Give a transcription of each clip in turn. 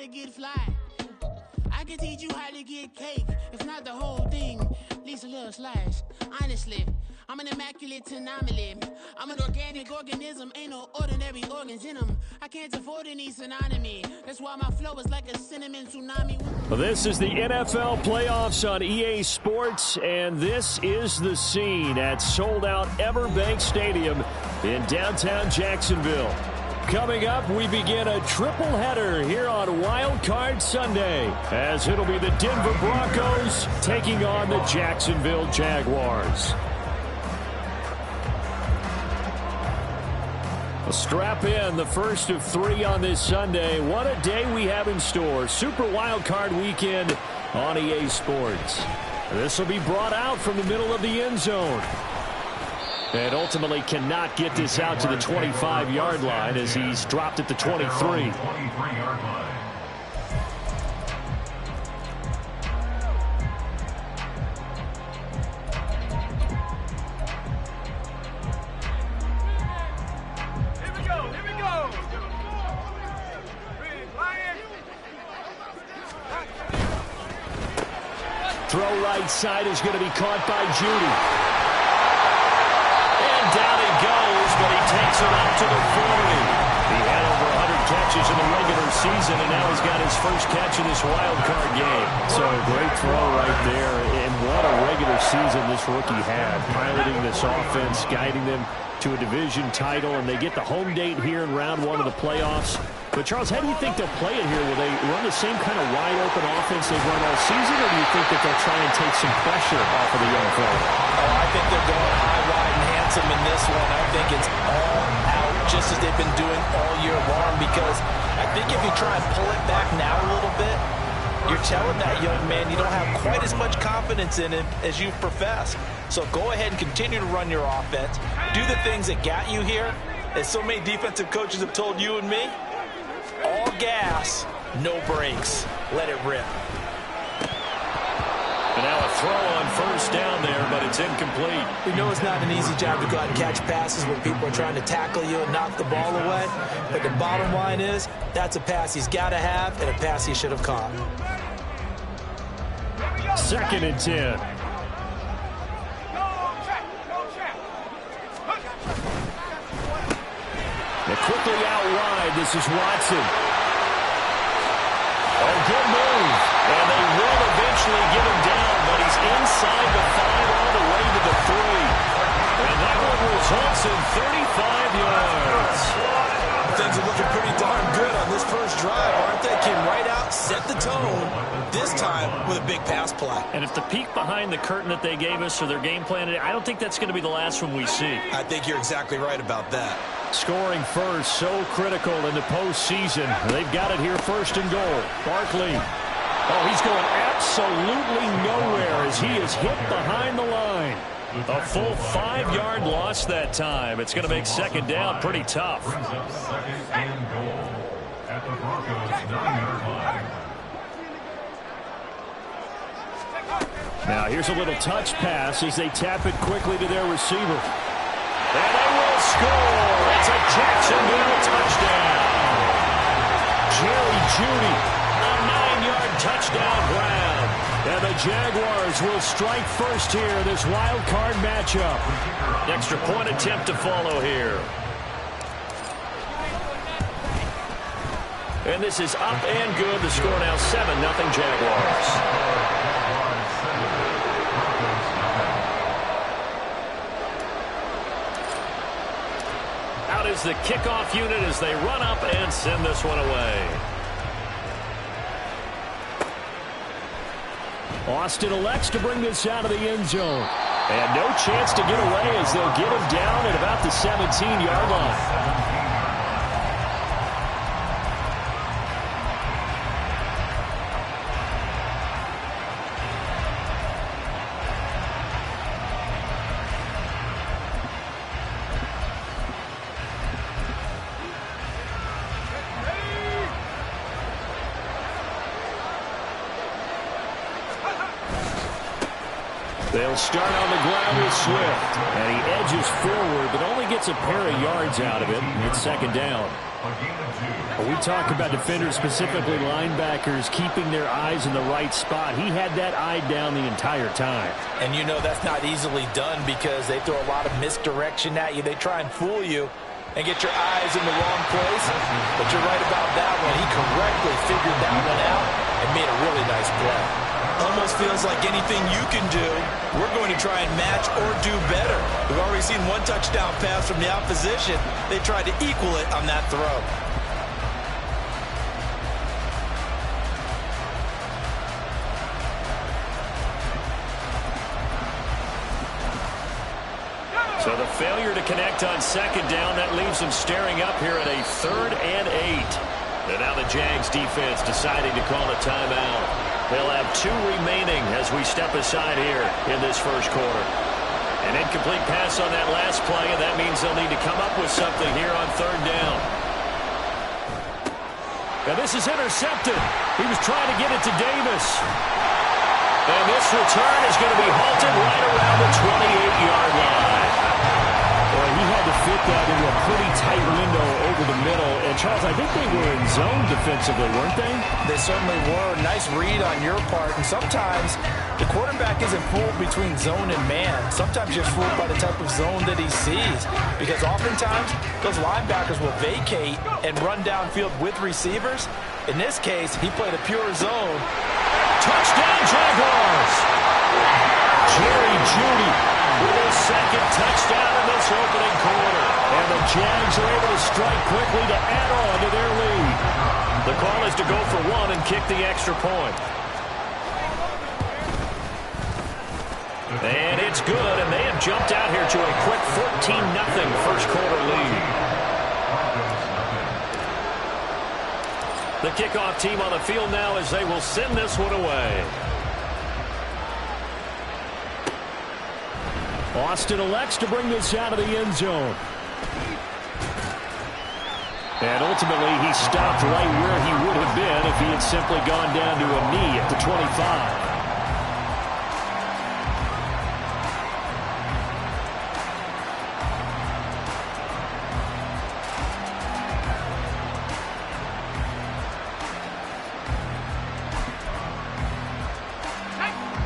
to get fly. I can teach you how to get cake, if not the whole thing, at least a little slice. Honestly, I'm an immaculate anomaly. I'm an organic organism, ain't no ordinary organs in them. I can't afford any synonymy. That's why my flow is like a cinnamon tsunami. Well, this is the NFL playoffs on EA Sports, and this is the scene at sold-out Everbank Stadium in downtown Jacksonville. Coming up, we begin a triple header here on Wild Card Sunday, as it'll be the Denver Broncos taking on the Jacksonville Jaguars. Well, strap in, the first of 3 on this Sunday. What a day we have in store. Super Wild Card Weekend on EA Sports. This will be brought out from the middle of the end zone. And ultimately cannot get this out to the 25-yard line as he's dropped at the 23. Throw right side is going to be caught by Judy. Down he goes, but he takes it out to the 40. He had over 100 catches in the regular season, and now he's got his first catch in this wild card game. So great throw right there, and what a regular season this rookie had, piloting this offense, guiding them to a division title, and they get the home date here in round 1 of the playoffs. But, Charles, how do you think they'll play it here? Will they run the same kind of wide-open offense they've run all season, or do you think that they'll try and take some pressure off of the young fella? Oh, I think they're going high, wide, and handsome in this one. I think it's all out, just as they've been doing all year long, because I think if you try and pull it back now a little bit, you're telling that young man you don't have quite as much confidence in him as you profess. So go ahead and continue to run your offense. Do the things that got you here. As so many defensive coaches have told you and me, all gas, no brakes. Let it rip. And now a throw on first down there, but it's incomplete. We know it's not an easy job to go out and catch passes when people are trying to tackle you and knock the ball away. But the bottom line is, that's a pass he's got to have and a pass he should have caught. 2nd and 10. They're quickly out wide. This is Watson. A good move. And they will eventually get him down, but he's inside the 5 all the way to the 3. And that one results in 35 yards. Things are looking pretty darn good on this first drive, aren't they? Came right out, set the tone, this time with a big pass play. And if the peek behind the curtain that they gave us or their game plan, I don't think that's going to be the last one we see. I think you're exactly right about that. Scoring first, so critical in the postseason. They've got it here, 1st and goal. Barkley. Oh, he's going absolutely nowhere as he is hit behind the line. A full 5-yard loss that time. It's going to make 2nd down pretty tough. Now here's a little touch pass as they tap it quickly to their receiver. And they will score. It's a Jacksonville touchdown. Jerry Jeudy, a 9-yard touchdown grab. And the Jaguars will strike first here in this wild card matchup. Extra point attempt to follow here. And this is up and good. The score now 7-0 Jaguars. Out is the kickoff unit as they run up and send this one away. Austin elects to bring this out of the end zone. And no chance to get away as they'll get him down at about the 17-yard line. They'll start on the ground with Swift. And he edges forward, but only gets a pair of yards out of it. It's second down. We talk about defenders, specifically linebackers, keeping their eyes in the right spot. He had that eye down the entire time. And you know that's not easily done because they throw a lot of misdirection at you. They try and fool you and get your eyes in the wrong place. But you're right about that one. He correctly figured that one out and made a really nice play. Almost feels like anything you can do, we're going to try and match or do better. We've already seen one touchdown pass from the opposition. They tried to equal it on that throw. So the failure to connect on second down, that leaves them staring up here at a 3rd and 8. And now the Jags defense deciding to call a timeout. They'll have 2 remaining as we step aside here in this first quarter. An incomplete pass on that last play, and that means they'll need to come up with something here on 3rd down. And this is intercepted. He was trying to get it to Davis. And this return is going to be halted right around the 28-yard line. Boy, he had to fit that into a pretty tight window over the middle. And, Charles, I think they were in zone defensively, weren't they? They certainly were. Nice read on your part. And sometimes the quarterback isn't fooled between zone and man. Sometimes you're fooled by the type of zone that he sees. Because oftentimes those linebackers will vacate and run downfield with receivers. In this case, he played a pure zone. Touchdown, Jaguars! Jerry Jeudy with his second touchdown in this opening quarter. And the Jags are able to strike quickly to add on to their lead. The call is to go for 1 and kick the extra point. And it's good, and they have jumped out here to a quick 14-0 first quarter lead. The kickoff team on the field now as they will send this one away. Austin elects to bring this out of the end zone. And ultimately, he stopped right where he would have been if he had simply gone down to a knee at the 25.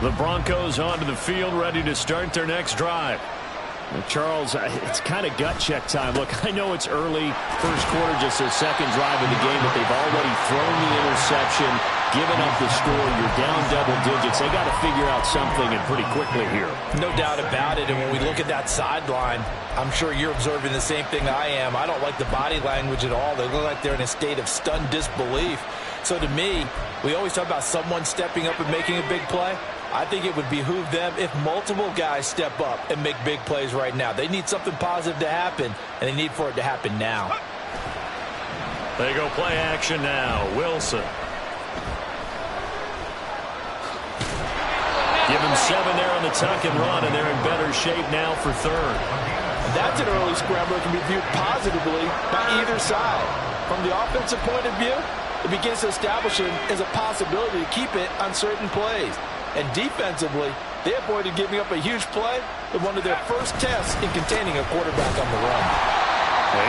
The Broncos onto the field, ready to start their next drive. Charles, it's kind of gut check time. Look, I know it's early, first quarter, just their second drive of the game, but they've already thrown the interception, given up the score. You're down double digits. They got to figure out something, and pretty quickly here. No doubt about it. And when we look at that sideline, I'm sure you're observing the same thing I am. I don't like the body language at all. They look like they're in a state of stunned disbelief. So to me, we always talk about someone stepping up and making a big play. I think it would behoove them if multiple guys step up and make big plays right now. They need something positive to happen, and they need for it to happen now. They go play action now. Wilson. Give him 7 there on the tuck and run, and they're in better shape now for 3rd. That's an early scramble that can be viewed positively by either side. From the offensive point of view, it begins to establish it as a possibility to keep it on certain plays. And defensively, they avoided giving up a huge play in one of their first tests in containing a quarterback on the run.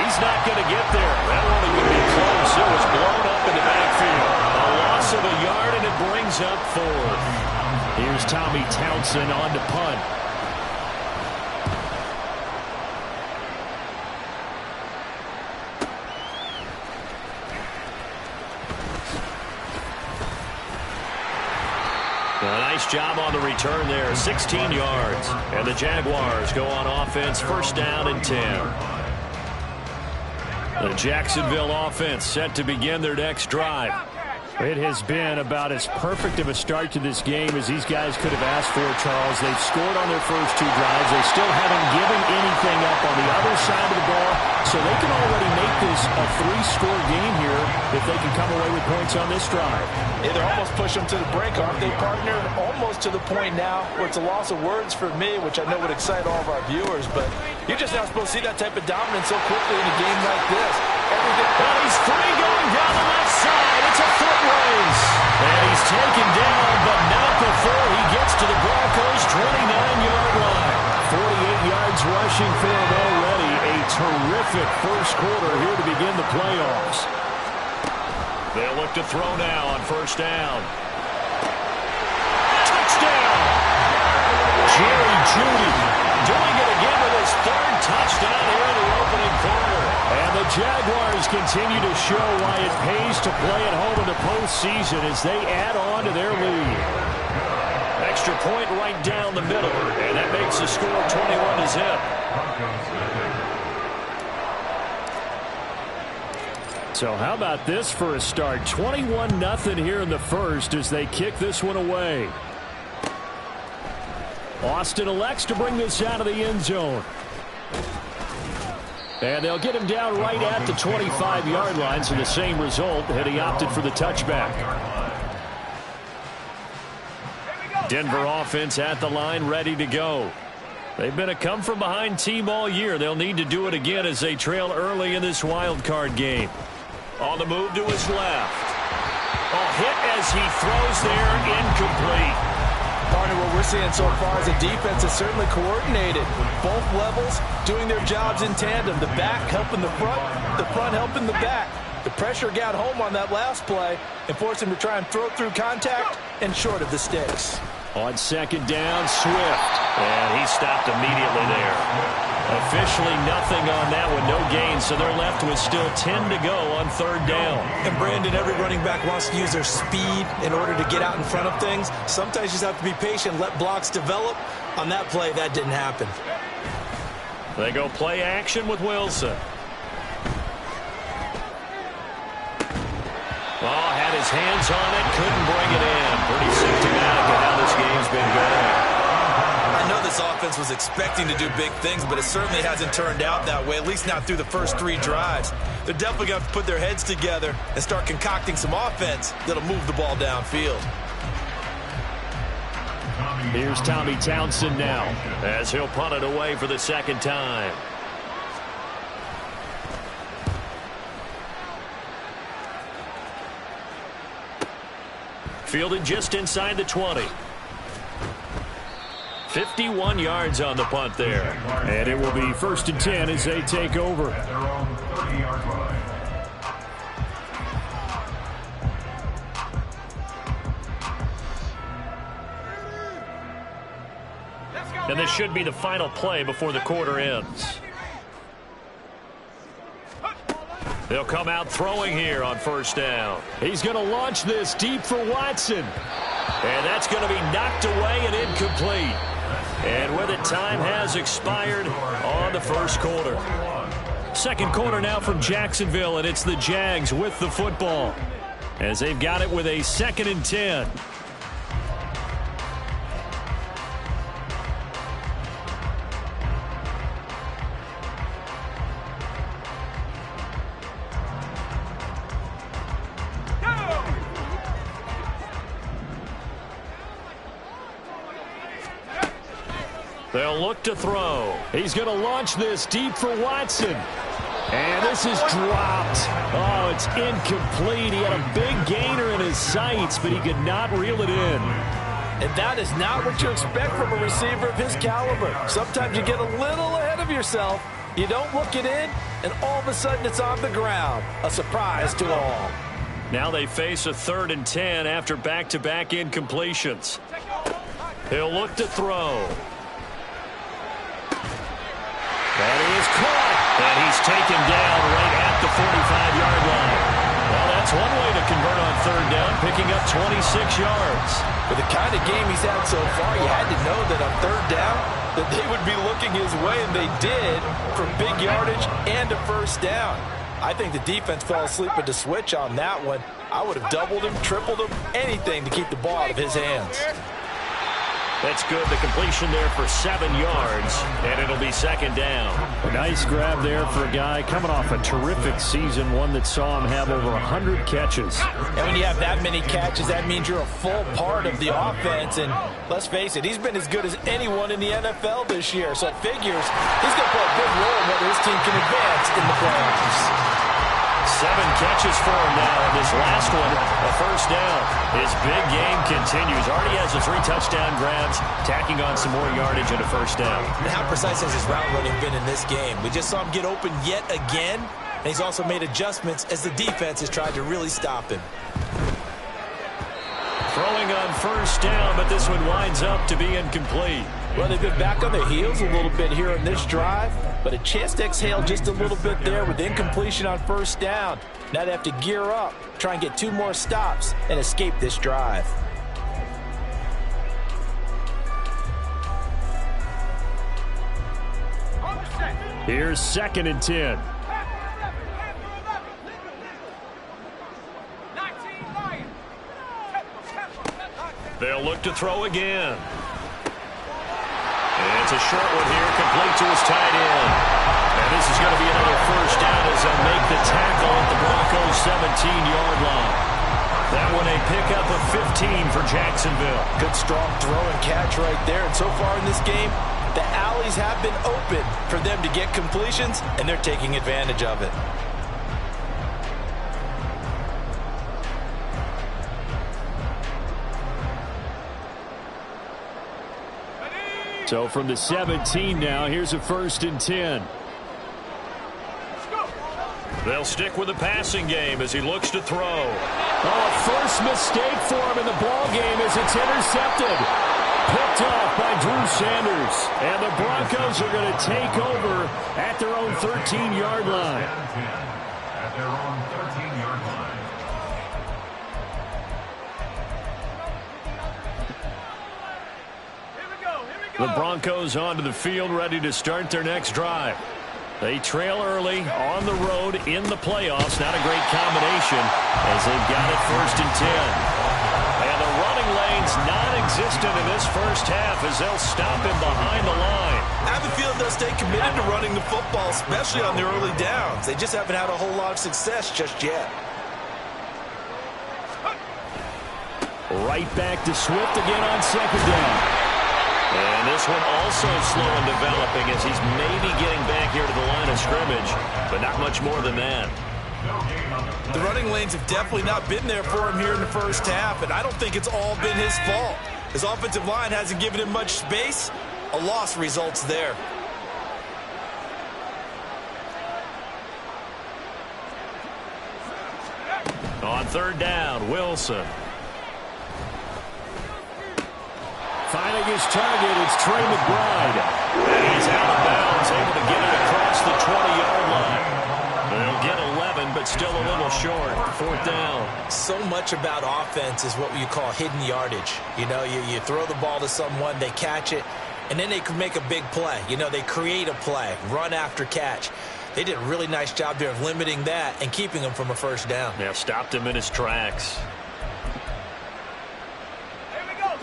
He's not going to get there. That one would be close. It was blown up in the backfield. A loss of a yard, and it brings up 4th. Here's Tommy Townsend on to punt. A nice job on the return there, 16 yards. And the Jaguars go on offense, first down and 10. The Jacksonville offense set to begin their next drive. It has been about as perfect of a start to this game as these guys could have asked for, Charles. They've scored on their first 2 drives. They still haven't given anything up on the other side of the ball, so they can already make this a 3-score game here if they can come away with points on this drive. Yeah, they're almost pushing them to the break, aren't they, partner? Almost to the point now where it's a loss of words for me, which I know would excite all of our viewers, but you're just not supposed to see that type of dominance so quickly in a game like this. Well, he's free going down the left side. It's a foot race. And he's taken down, but not before he gets to the Broncos' 29 terrific first quarter here to begin the playoffs. They'll look to throw now on first down. Touchdown! Jerry Jeudy doing it again with his third touchdown here in the opening quarter. And the Jaguars continue to show why it pays to play at home in the postseason as they add on to their lead. Extra point right down the middle, and that makes the score 21-0. So how about this for a start? 21-0 here in the first as they kick this one away. Austin elects to bring this out of the end zone. And they'll get him down right at the 25-yard line, so the same result had he opted for the touchback. Denver offense at the line, ready to go. They've been a come-from-behind team all year. They'll need to do it again as they trail early in this wild card game. On the move to his left. A hit as he throws there, incomplete. Partner, what we're seeing so far is the defense is certainly coordinated. Both levels doing their jobs in tandem. The back helping the front helping the back. The pressure got home on that last play and forced him to try and throw through contact and short of the sticks. On second down, Swift. And he stopped immediately there. Officially nothing on that one, no gain, so they're left with still 10 to go on third down. And Brandon, every running back wants to use their speed in order to get out in front of things. Sometimes you just have to be patient, let blocks develop. On that play, that didn't happen. They go play action with Wilson. Oh, had his hands on it, couldn't bring it in. Pretty symptomatic of how this game's been going. I know this offense was expecting to do big things, but it certainly hasn't turned out that way, at least not through the first 3 drives. They're definitely going to have to put their heads together and start concocting some offense that'll move the ball downfield. Here's Tommy Townsend now as he'll punt it away for the second time. Fielded just inside the 20. 51 yards on the punt there. And it will be 1st and 10 as they take over. And this should be the final play before the quarter ends. They'll come out throwing here on first down. He's going to launch this deep for Watson. And that's going to be knocked away and incomplete. And with it, time has expired on the first quarter. Second quarter now from Jacksonville, and it's the Jags with the football as they've got it with a 2nd and 10. They'll look to throw. He's going to launch this deep for Watson. And this is dropped. Oh, it's incomplete. He had a big gainer in his sights, but he could not reel it in. And that is not what you expect from a receiver of his caliber. Sometimes you get a little ahead of yourself. You don't look it in, and all of a sudden it's on the ground. A surprise to all. Now they face a 3rd and 10 after back-to-back incompletions. He'll look to throw. And he is caught. And he's taken down right at the 45-yard line. Well, that's one way to convert on third down, picking up 26 yards. With the kind of game he's had so far, you had to know that on third down that they would be looking his way, and they did, for big yardage and a first down. I think the defense fell asleep with the switch on that one. I would have doubled him, tripled him, anything to keep the ball out of his hands. That's good. The completion there for 7 yards, and it'll be 2nd down. A nice grab there for a guy coming off a terrific season, one that saw him have over 100 catches. And when you have that many catches, that means you're a full part of the offense. And let's face it, he's been as good as anyone in the NFL this year. So it figures he's going to play a big role in whether his team can advance in the playoffs. 7 catches for him now, and this last one, a first down. His big game continues. Already has the 3 touchdown grabs, tacking on some more yardage and a first down. And how precise has his route running been in this game? We just saw him get open yet again, and he's also made adjustments as the defense has tried to really stop him. Throwing on first down, but this one winds up to be incomplete. Well, they've been back on their heels a little bit here on this drive, but a chance to exhale just a little bit there with incompletion on first down. Now they have to gear up, try and get 2 more stops, and escape this drive. Here's 2nd and 10. They'll look to throw again. And it's a short one here, complete to his tight end. And this is going to be another first down as they'll make the tackle at the Broncos' 17-yard line. That one a pickup of 15 for Jacksonville. Good strong throw and catch right there. And so far in this game, the alleys have been open for them to get completions, and they're taking advantage of it. So from the 17 now, here's a 1st and 10. They'll stick with the passing game as he looks to throw. Oh, a first mistake for him in the ball game as it's intercepted. Picked off by Drew Sanders. And the Broncos are going to take over at their own 13-yard line. At their own 13-yard line. The Broncos onto the field, ready to start their next drive. They trail early on the road in the playoffs. Not a great combination as they've got it 1st and 10. And the running lane's non-existent in this first half as they'll stop him behind the line. I have a feeling they'll stay committed to running the football, especially on the early downs. They just haven't had a whole lot of success just yet. Right back to Swift again on 2nd down. And this one also slow in developing as he's maybe getting back here to the line of scrimmage, but not much more than that. The running lanes have definitely not been there for him here in the first half, and I don't think it's all been his fault. His offensive line hasn't given him much space. A loss results there. On 3rd down, Wilson. Finding his target, it's Trey McBride. And he's out of bounds, able to get it across the 20-yard line. They'll get 11, but still a little short. 4th down. So much about offense is what you call hidden yardage. You know, you throw the ball to someone, they catch it, and then they can make a big play. You know, they create a play, run after catch. They did a really nice job there of limiting that and keeping him from a first down. Yeah, stopped him in his tracks.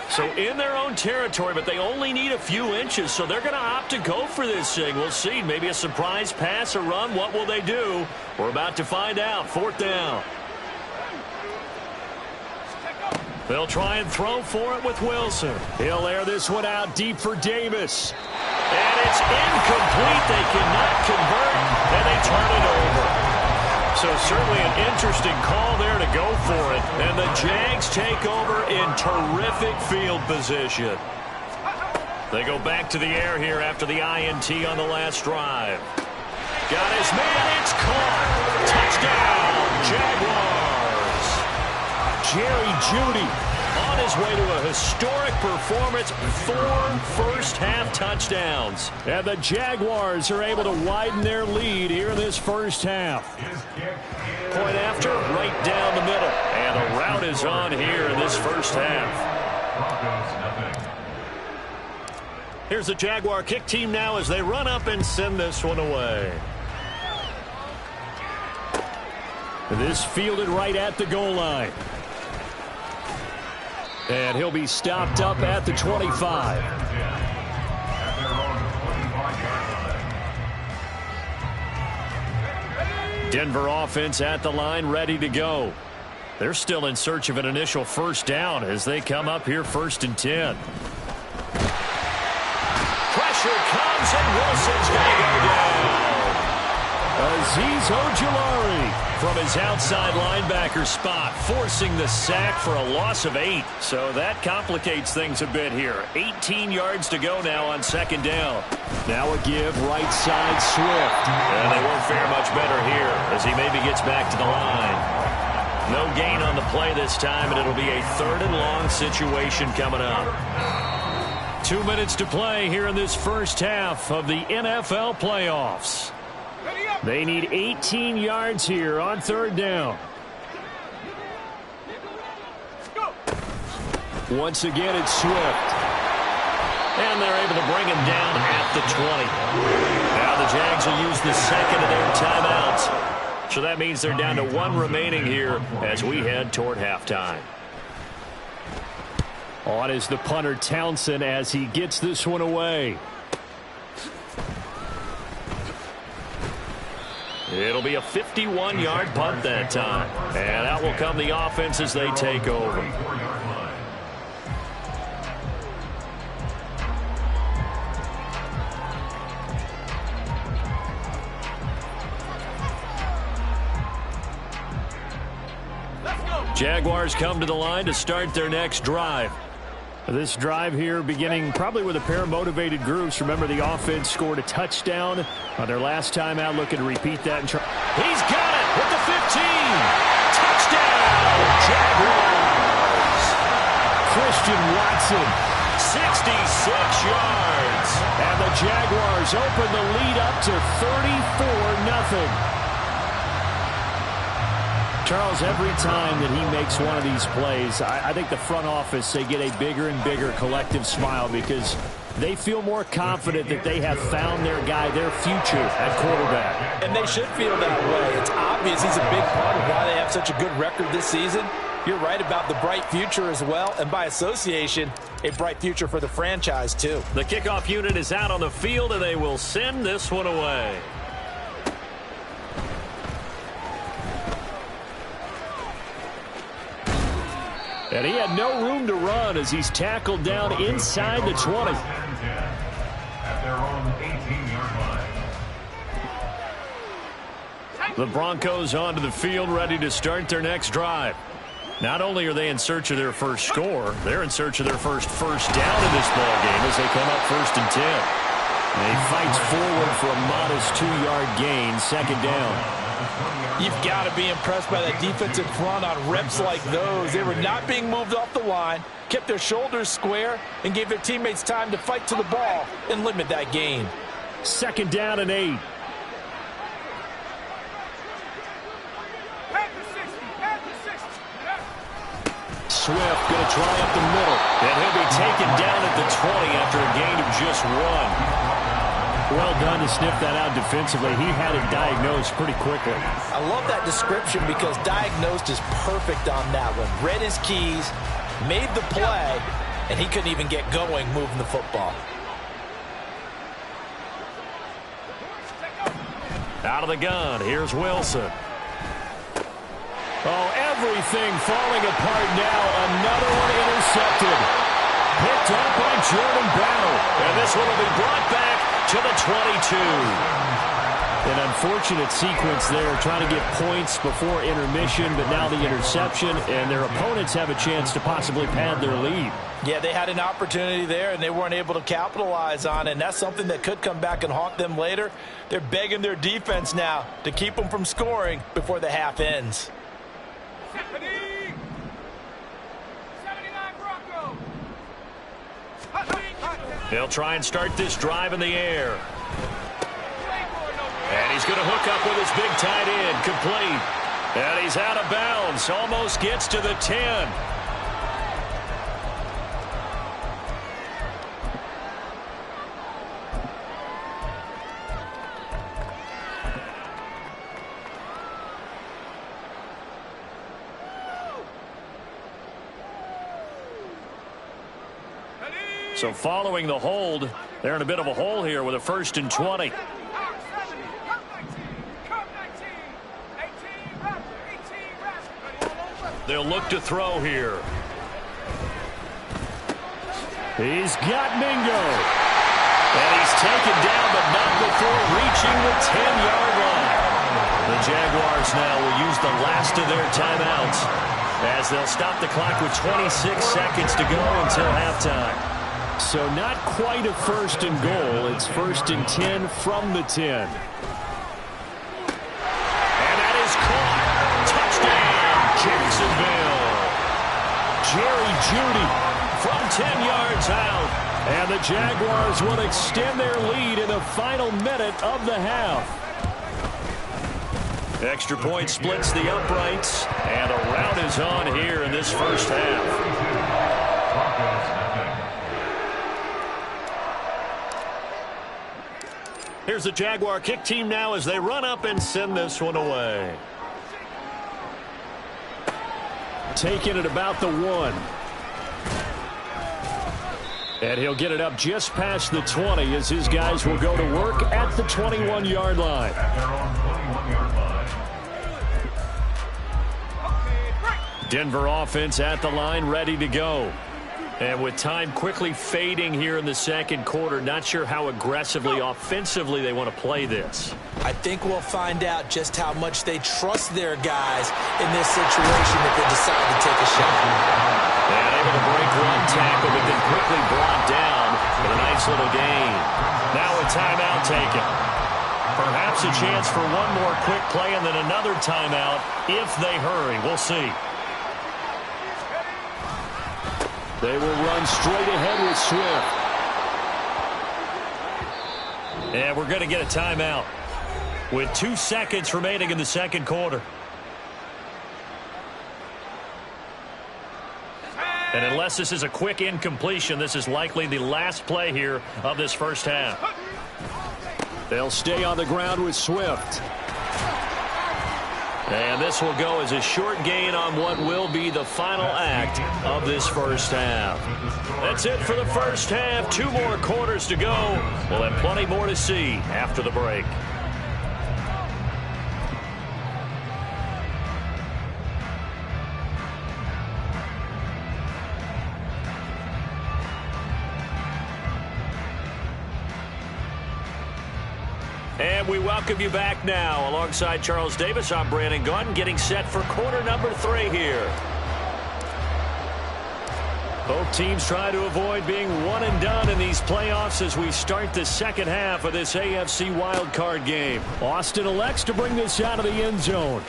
So in their own territory, but they only need a few inches, so they're going to opt to go for this thing. We'll see. Maybe a surprise pass or run. What will they do? We're about to find out. 4th down. They'll try and throw for it with Wilson. He'll air this one out deep for Davis. And it's incomplete. They cannot convert, and they turn it over. So certainly an interesting call there to go for it. And the Jags take over in terrific field position. They go back to the air here after the INT on the last drive. Got his man. It's caught. Touchdown, Jaguars. Jerry Jeudy on his way to a historic performance. 4 first-half touchdowns. And the Jaguars are able to widen their lead here in this first half. Point after, right down the middle. And the route is on here in this first half. Here's the Jaguar kick team now as they run up and send this one away. This fielded right at the goal line. And he'll be stopped up at the 25. Denver offense at the line, ready to go. They're still in search of an initial first down as they come up here 1st and 10. Pressure comes, and Wilson's going to go down. Azeez Ojulari from his outside linebacker spot, forcing the sack for a loss of 8. So that complicates things a bit here. 18 yards to go now on second down. Now a give right side Swift. And they won't fare much better here as he maybe gets back to the line. No gain on the play this time, and it'll be a 3rd and long situation coming up. 2 minutes to play here in this first half of the NFL playoffs. They need 18 yards here on 3rd down. Once again, it's Swift. And they're able to bring him down at the 20. Now the Jags will use the second of their timeouts. So that means they're down to 1 remaining here as we head toward halftime. On is the punter Townsend as he gets this one away. It'll be a 51-yard punt that time. And out will come the offense as they take over. Jaguars come to the line to start their next drive. This drive here beginning probably with a pair of motivated groups. Remember, the offense scored a touchdown on their last time out. Looking to repeat that. He's got it with the 15. Touchdown, Jaguars. Christian Watson. 66 yards. And the Jaguars open the lead up to 34-0. Charles, every time that he makes one of these plays, I think the front office, they get a bigger and bigger collective smile because they feel more confident that they have found their guy, their future at quarterback. And they should feel that way. It's obvious he's a big part of why they have such a good record this season. You're right about the bright future as well, and by association, a bright future for the franchise too. The kickoff unit is out on the field, and they will send this one away. And he had no room to run as he's tackled down inside the 20. At their own 18-yard line. The Broncos onto the field ready to start their next drive. Not only are they in search of their first score, they're in search of their first down in this ballgame as they come up 1st and 10. And he fights forward for a modest 2-yard gain, second down. You've got to be impressed by that defensive front on reps like those. They were not being moved off the line, kept their shoulders square, and gave their teammates time to fight to the ball and limit that gain. 2nd down and 8. Swift going to try up the middle. And he'll be taken down at the 20 after a gain of just 1. Well done to sniff that out defensively. He had it diagnosed pretty quickly. I love that description because diagnosed is perfect on that one. Read his keys, made the play, and he couldn't even get going moving the football. Out of the gun, here's Wilson. Oh, everything falling apart now. Another one intercepted. Picked up by Jordan Battle. And this one will be brought back to the 22. An unfortunate sequence there, trying to get points before intermission, but now the interception, and their opponents have a chance to possibly pad their lead. Yeah, they had an opportunity there, and they weren't able to capitalize on it, and that's something that could come back and haunt them later. They're begging their defense now to keep them from scoring before the half ends. 79 Broncos. They'll try and start this drive in the air. And he's going to hook up with his big tight end, complete. And he's out of bounds, almost gets to the 10. So following the hold, they're in a bit of a hole here with a 1st and 20. They'll look to throw here. He's got Mingo. And he's taken down, but not before reaching the 10-yard line. The Jaguars now will use the last of their timeouts as they'll stop the clock with 26 seconds to go until halftime. So not quite a first and goal. It's 1st and 10 from the 10. And that is caught. Touchdown, Jacksonville. Jerry Jeudy from 10 yards out. And the Jaguars will extend their lead in the final minute of the half. Extra point splits the uprights, and a rout is on here in this first half. Here's the Jaguar kick team now as they run up and send this one away. Taking it about the 1. And he'll get it up just past the 20 as his guys will go to work at the 21-yard line. Denver offense at the line, ready to go. And with time quickly fading here in the second quarter, not sure how aggressively, offensively they want to play this. I think we'll find out just how much they trust their guys in this situation if they decide to take a shot. And able to break one tackle, but then quickly brought down with a nice little gain. Now a timeout taken. Perhaps a chance for one more quick play and then another timeout if they hurry. We'll see. They will run straight ahead with Swift. And we're going to get a timeout with 2 seconds remaining in the second quarter. And unless this is a quick incompletion, this is likely the last play here of this first half. They'll stay on the ground with Swift. And this will go as a short gain on what will be the final act of this first half. That's it for the first half. 2 more quarters to go. We'll have plenty more to see after the break. And we welcome you back now. Alongside Charles Davis, I'm Brandon Gaudin, getting set for quarter number 3 here. Both teams try to avoid being one and done in these playoffs as we start the second half of this AFC wildcard game. Austin elects to bring this out of the end zone.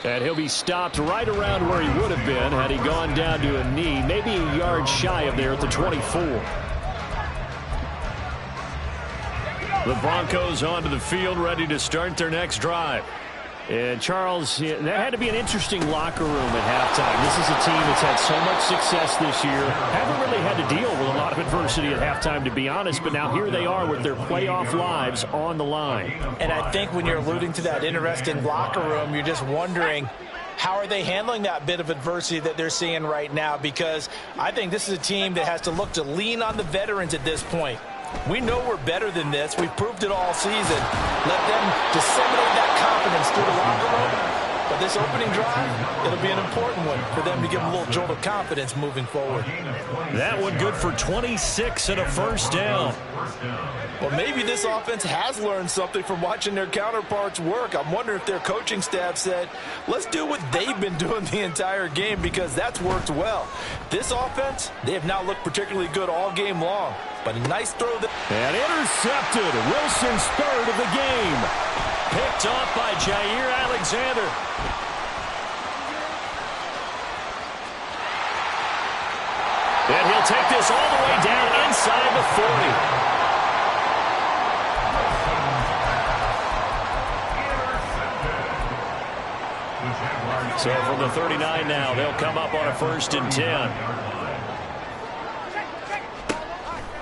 And he'll be stopped right around where he would have been had he gone down to a knee, maybe a yard shy of there at the 24. The Broncos onto the field, ready to start their next drive. And, Charles, that had to be an interesting locker room at halftime. This is a team that's had so much success this year. Haven't really had to deal with a lot of adversity at halftime, to be honest. But now here they are with their playoff lives on the line. And I think when you're alluding to that interesting locker room, you're just wondering, how are they handling that bit of adversity that they're seeing right now? Because I think this is a team that has to look to lean on the veterans at this point. We know we're better than this. We've proved it all season. Let them disseminate that confidence through the locker room. But this opening drive, it'll be an important one for them to give them a little jolt of confidence moving forward. That one good for 26 and a first down. Well, maybe this offense has learned something from watching their counterparts work. I'm wondering if their coaching staff said, let's do what they've been doing the entire game, because that's worked well. This offense, they have not looked particularly good all game long. But a nice throw. And intercepted. Wilson's third of the game. Picked off by Jair Alexander. And he'll take this all the way down inside the 40. So from the 39 now, they'll come up on a 1st and 10.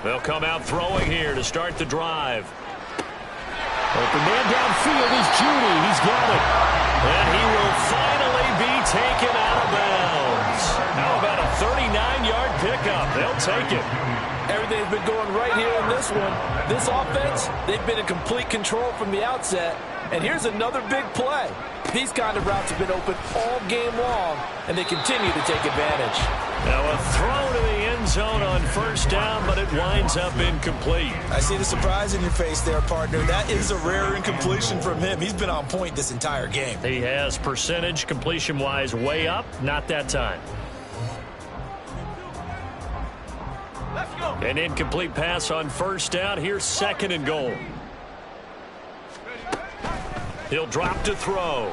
They'll come out throwing here to start the drive. Open man downfield is Jeudy. He's got it. And he will finally be taken out of bounds. How about a 39-yard pickup? They'll take it. Everything's been going right here in this one. This offense, they've been in complete control from the outset. And here's another big play. These kind of routes have been open all game long, and they continue to take advantage. Now a throw to the end end zone on first down, but it winds up incomplete. I see the surprise in your face there, partner. That is a rare incompletion from him. He's been on point this entire game. He has percentage completion-wise way up, not that time. An incomplete pass on first down. Here's second and goal. He'll drop to throw.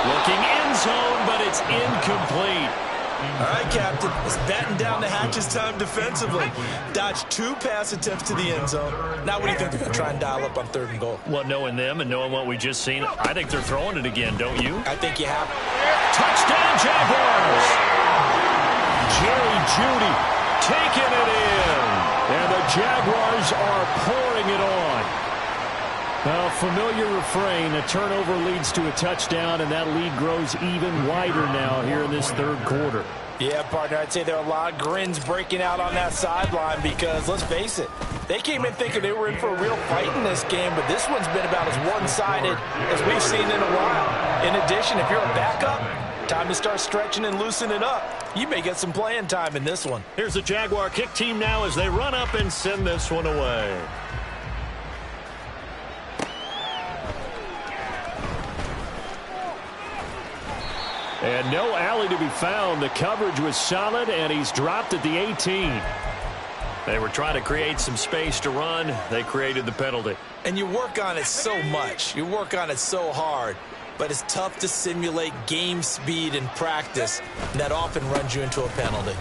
Looking end zone, but it's incomplete. All right, Captain. It's batten down the hatches time defensively. Dodged 2 pass attempts to the end zone. Now what do you think they're going to try and dial up on third and goal? Well, knowing them and knowing what we just seen, I think they're throwing it again, don't you? I think you have. Touchdown, Jaguars! Jerry Jeudy taking it in. And the Jaguars are pouring it on. Well, familiar refrain, a turnover leads to a touchdown, and that lead grows even wider now here in this third quarter. Yeah, partner, I'd say there are a lot of grins breaking out on that sideline because, let's face it, they came in thinking they were in for a real fight in this game, but this one's been about as one-sided as we've seen in a while. In addition, if you're a backup, time to start stretching and loosening up. You may get some playing time in this one. Here's the Jaguar kick team now as they run up and send this one away. And no alley to be found. The coverage was solid, and he's dropped at the 18. They were trying to create some space to run. They created the penalty. And you work on it so much. You work on it so hard. But it's tough to simulate game speed in practice. And that often runs you into a penalty.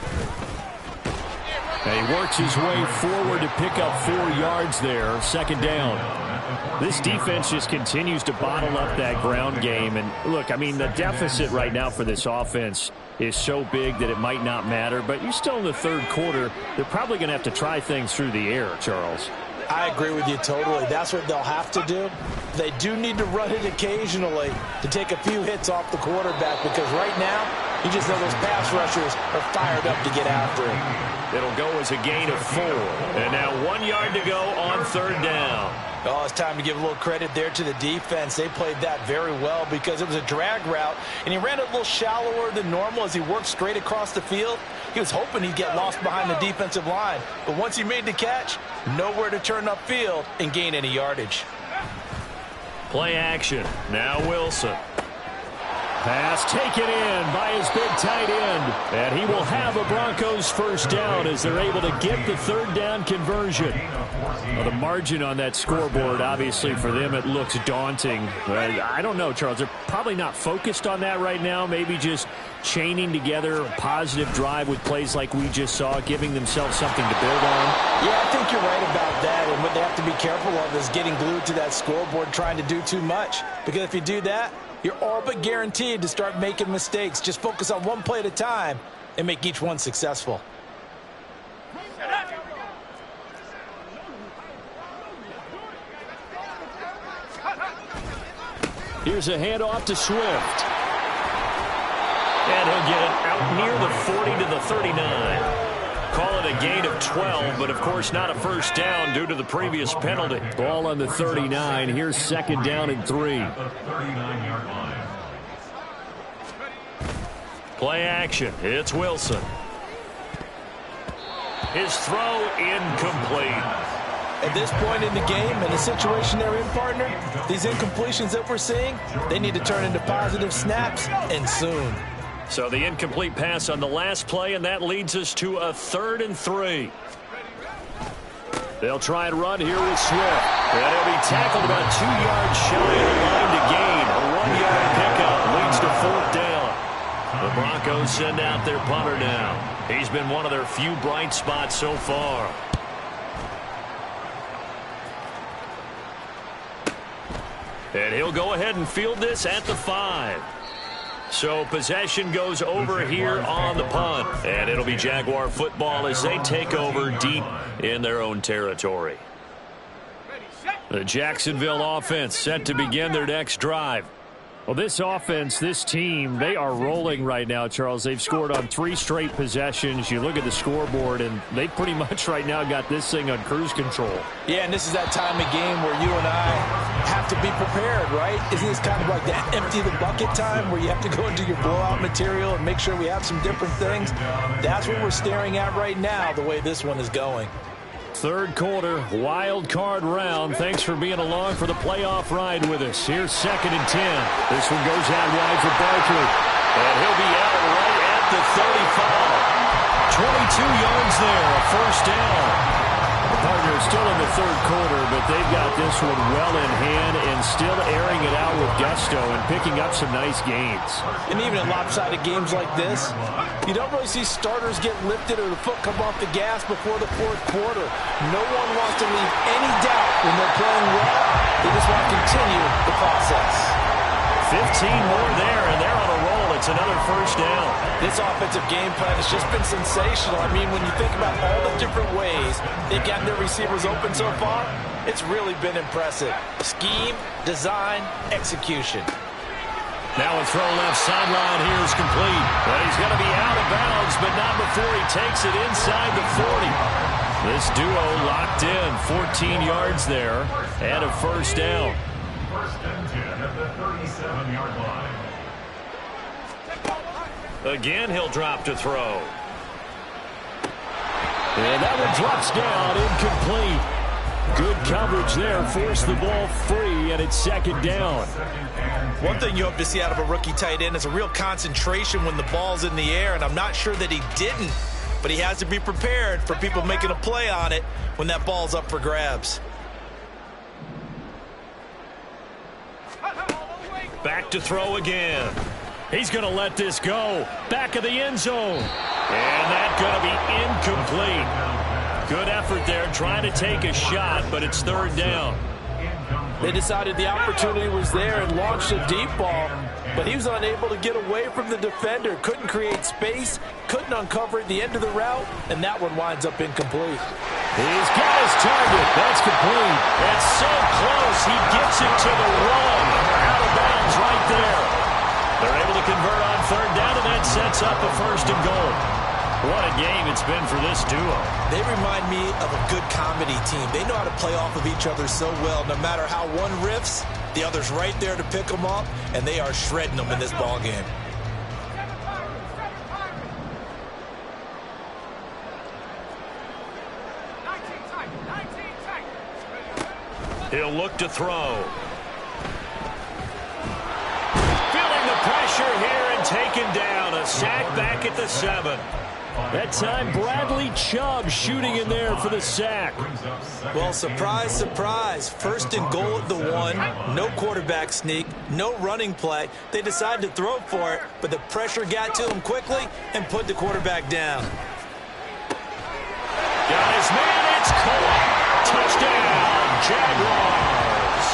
And he works his way forward to pick up 4 yards there. Second down. This defense just continues to bottle up that ground game. And look, I mean, the deficit right now for this offense is so big that it might not matter. But you're still in the third quarter. They're probably going to have to try things through the air, Charles. I agree with you totally. That's what they'll have to do. They do need to run it occasionally to take a few hits off the quarterback because right now, you just know those pass rushers are fired up to get after him. It'll go as a gain of 4. And now 1 yard to go on third down. Oh, it's time to give a little credit there to the defense. They played that very well because it was a drag route, and he ran it a little shallower than normal as he worked straight across the field. He was hoping he'd get lost behind the defensive line, but once he made the catch, nowhere to turn upfield and gain any yardage. Play action. Now Wilson. Pass taken in by his big tight end. And he will have a Broncos first down as they're able to get the third down conversion. Well, the margin on that scoreboard, obviously for them, it looks daunting. I don't know, Charles. They're probably not focused on that right now. Maybe just chaining together a positive drive with plays like we just saw, giving themselves something to build on. Yeah, I think you're right about that. And what they have to be careful of is getting glued to that scoreboard trying to do too much. Because if you do that, you're all but guaranteed to start making mistakes. Just focus on one play at a time and make each one successful. Here's a handoff to Swift. And he'll get it out near the 40 to the 39. Call it a gain of 12, but of course not a first down due to the previous penalty. Ball on the 39. Here's second down and 3. Play action. It's Wilson. His throw incomplete. At this point in the game, in the situation they're in, partner, these incompletions that we're seeing, they need to turn into positive snaps, and soon. So the incomplete pass on the last play, and that leads us to a 3rd and 3. They'll try and run here with Swift. And he'll be tackled about 2 yards shy of the line to gain. A 1-yard pickup leads to 4th down. The Broncos send out their punter now. He's been one of their few bright spots so far. And he'll go ahead and field this at the 5. So possession goes over here on the punt. And it'll be Jaguar football as they take over deep in their own territory. The Jacksonville offense set to begin their next drive. Well, this offense, this team, they are rolling right now, Charles. They've scored on 3 straight possessions. You look at the scoreboard, and they pretty much right now got this thing on cruise control. Yeah, and this is that time of game where you and I have to be prepared, right? Isn't this kind of like that empty the bucket time where you have to go into your blowout material and make sure we have some different things? That's what we're staring at right now, the way this one is going. Third quarter, wild card round. Thanks for being along for the playoff ride with us. Here's 2nd and 10. This one goes out wide for Barkley. And he'll be out right at the 35. 22 yards there, a first down. The Partners still in the third quarter, but they've got this one well in hand and still airing it out with gusto and picking up some nice gains. And even in lopsided games like this, you don't really see starters get lifted or the foot come off the gas before the fourth quarter. No one wants to leave any doubt when they're playing well. They just want to continue the process. 15 more there, and they're on a roll. It's another first down. This offensive game plan has just been sensational. I mean, when you think about all the different ways they've gotten their receivers open so far, it's really been impressive. Scheme, design, execution. Now a throw left sideline here is complete. But he's going to be out of bounds, but not before he takes it inside the 40. This duo locked in, 14 yards there, and a first down. First and 10 at the 37-yard line. Again, he'll drop to throw. And that one drops down, incomplete. Good coverage there, forced the ball free, and it's 2nd down. One thing you hope to see out of a rookie tight end is a real concentration when the ball's in the air, and I'm not sure that he didn't, but he has to be prepared for people making a play on it when that ball's up for grabs. Back to throw again. He's going to let this go. Back of the end zone. And that's going to be incomplete. Good effort there, trying to take a shot, but it's 3rd down. They decided the opportunity was there and launched a deep ball, but he was unable to get away from the defender. Couldn't create space, couldn't uncover at the end of the route, and that one winds up incomplete. He's got his target. That's complete. That's so close. He gets it to the run. Out of bounds right there. They're able to convert on 3rd down, and that sets up a 1st and goal. What a game it's been for this duo. They remind me of a good comedy team. They know how to play off of each other so well. No matter how one riffs, the other's right there to pick them up, and they are shredding them in this ball game. He'll look to throw. Feeling the pressure here and taken down. A sack back at the 7. That time, Bradley Chubb shooting in there for the sack. Well, surprise, surprise. 1st and goal at the 1. No quarterback sneak. No running play. They decided to throw for it, but the pressure got to them quickly and put the quarterback down. Got his man. It's caught. Touchdown, Jaguars.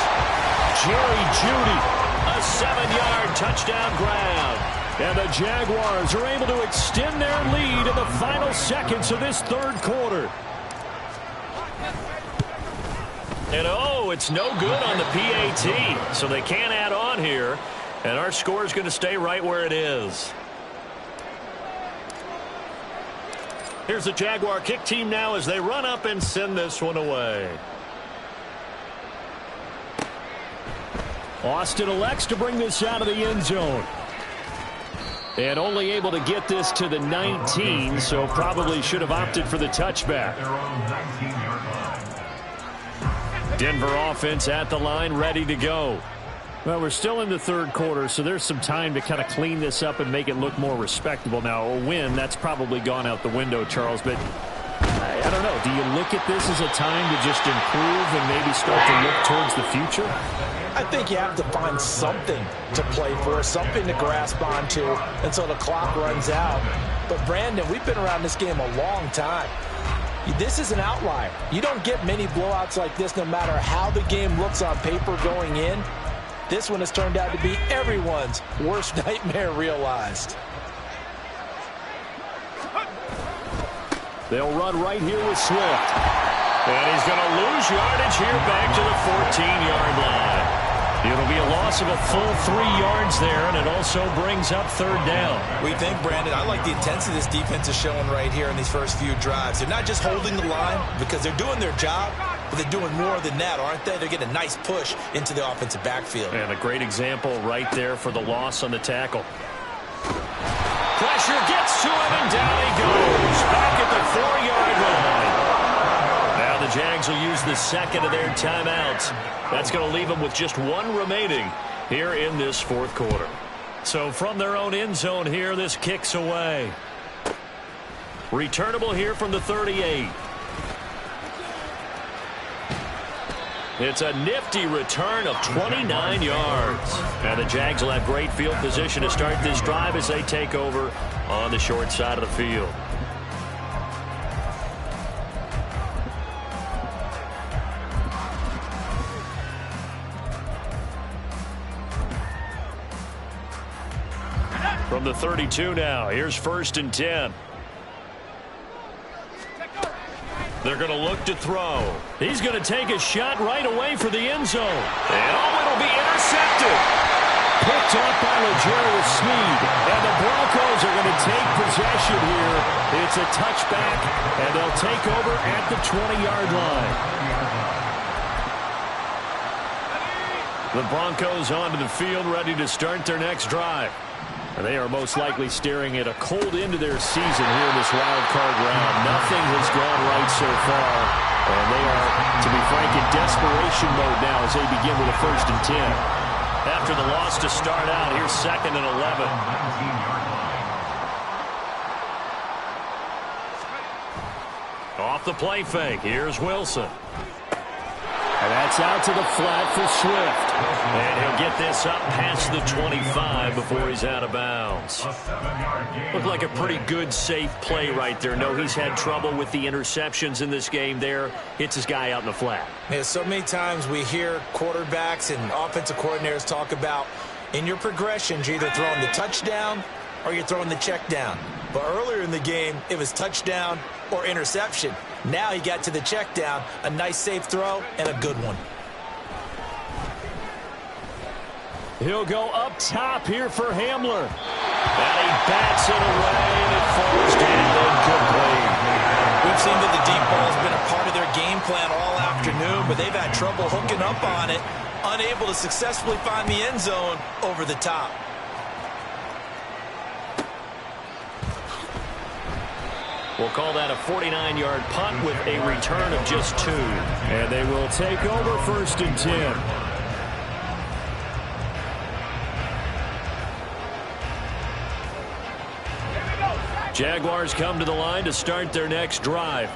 Jerry Jeudy, a 7-yard touchdown grab. And the Jaguars are able to extend their lead in the final seconds of this 3rd quarter. And oh, it's no good on the PAT, so they can't add on here. And our score is going to stay right where it is. Here's the Jaguar kick team now as they run up and send this one away. Austin elects to bring this out of the end zone. And only able to get this to the 19, so probably should have opted for the touchback. Denver offense at the line, ready to go. Well, we're still in the 3rd quarter, so there's some time to kind of clean this up and make it look more respectable. Now, a win, that's probably gone out the window, Charles, but I don't know. Do you look at this as a time to just improve and maybe start to look towards the future? I think you have to find something to play for, something to grasp onto until the clock runs out. But, Brandon, we've been around this game a long time. This is an outlier. You don't get many blowouts like this no matter how the game looks on paper going in. This one has turned out to be everyone's worst nightmare realized. They'll run right here with Swift. And he's going to lose yardage here back to the 14-yard line. It'll be a loss of a full 3 yards there, and it also brings up third down. We think, Brandon, I like the intensity this defense is showing right here in these first few drives. They're not just holding the line because they're doing their job, but they're doing more than that, aren't they? They're getting a nice push into the offensive backfield. And a great example right there for the loss on the tackle. Pressure gets to him, and down he goes. Back at the 4-yard line. Now the Jags will use the second of their timeouts. That's going to leave them with just 1 remaining here in this fourth quarter. So from their own end zone here, this kicks away. Returnable here from the 38. It's a nifty return of 29 yards. And the Jags will have great field position to start this drive as they take over on the short side of the field. From the 32 now, here's 1st and 10. They're going to look to throw. He's going to take a shot right away for the end zone. And it'll be intercepted. Picked up by Legere Sneed. And the Broncos are going to take possession here. It's a touchback, and they'll take over at the 20-yard line. The Broncos onto the field, ready to start their next drive. And they are most likely staring at a cold end of their season here in this wild card round. Nothing has gone right so far. And they are, to be frank, in desperation mode now as they begin with a 1st and 10. After the loss to start out, here's 2nd and 11. Off the play fake, here's Wilson. And that's out to the flat for Swift. And he'll get this up past the 25 before he's out of bounds. Looked like a pretty good, safe play right there. No, he's had trouble with the interceptions in this game there. Hits his guy out in the flat. Yeah, so many times we hear quarterbacks and offensive coordinators talk about in your progressions, you're either throwing the touchdown or you're throwing the check down. But earlier in the game, it was touchdown or interception. Now he got to the check down, a nice safe throw, and a good one. He'll go up top here for Hamler. And he bats it away, and it falls down incomplete. We've seen that the deep ball has been a part of their game plan all afternoon, but they've had trouble hooking up on it, unable to successfully find the end zone over the top. We'll call that a 49-yard punt with a return of just 2. And they will take over 1st and 10. Jaguars come to the line to start their next drive.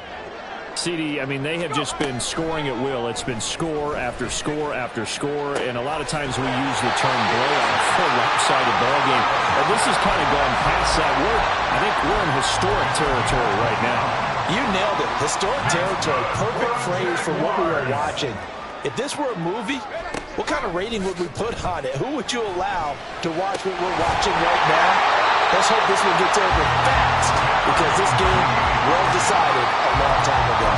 CD, I mean, they have just been scoring at will. It's been score after score after score, and a lot of times we use the term blowout for a lopsided ball game. And this has kind of gone past that. I think we're in historic territory right now. You nailed it. Historic territory. Perfect phrase for what we were watching. If this were a movie, what kind of rating would we put on it? Who would you allow to watch what we're watching right now? Let's hope this one gets over fast, because this game was decided a long time ago.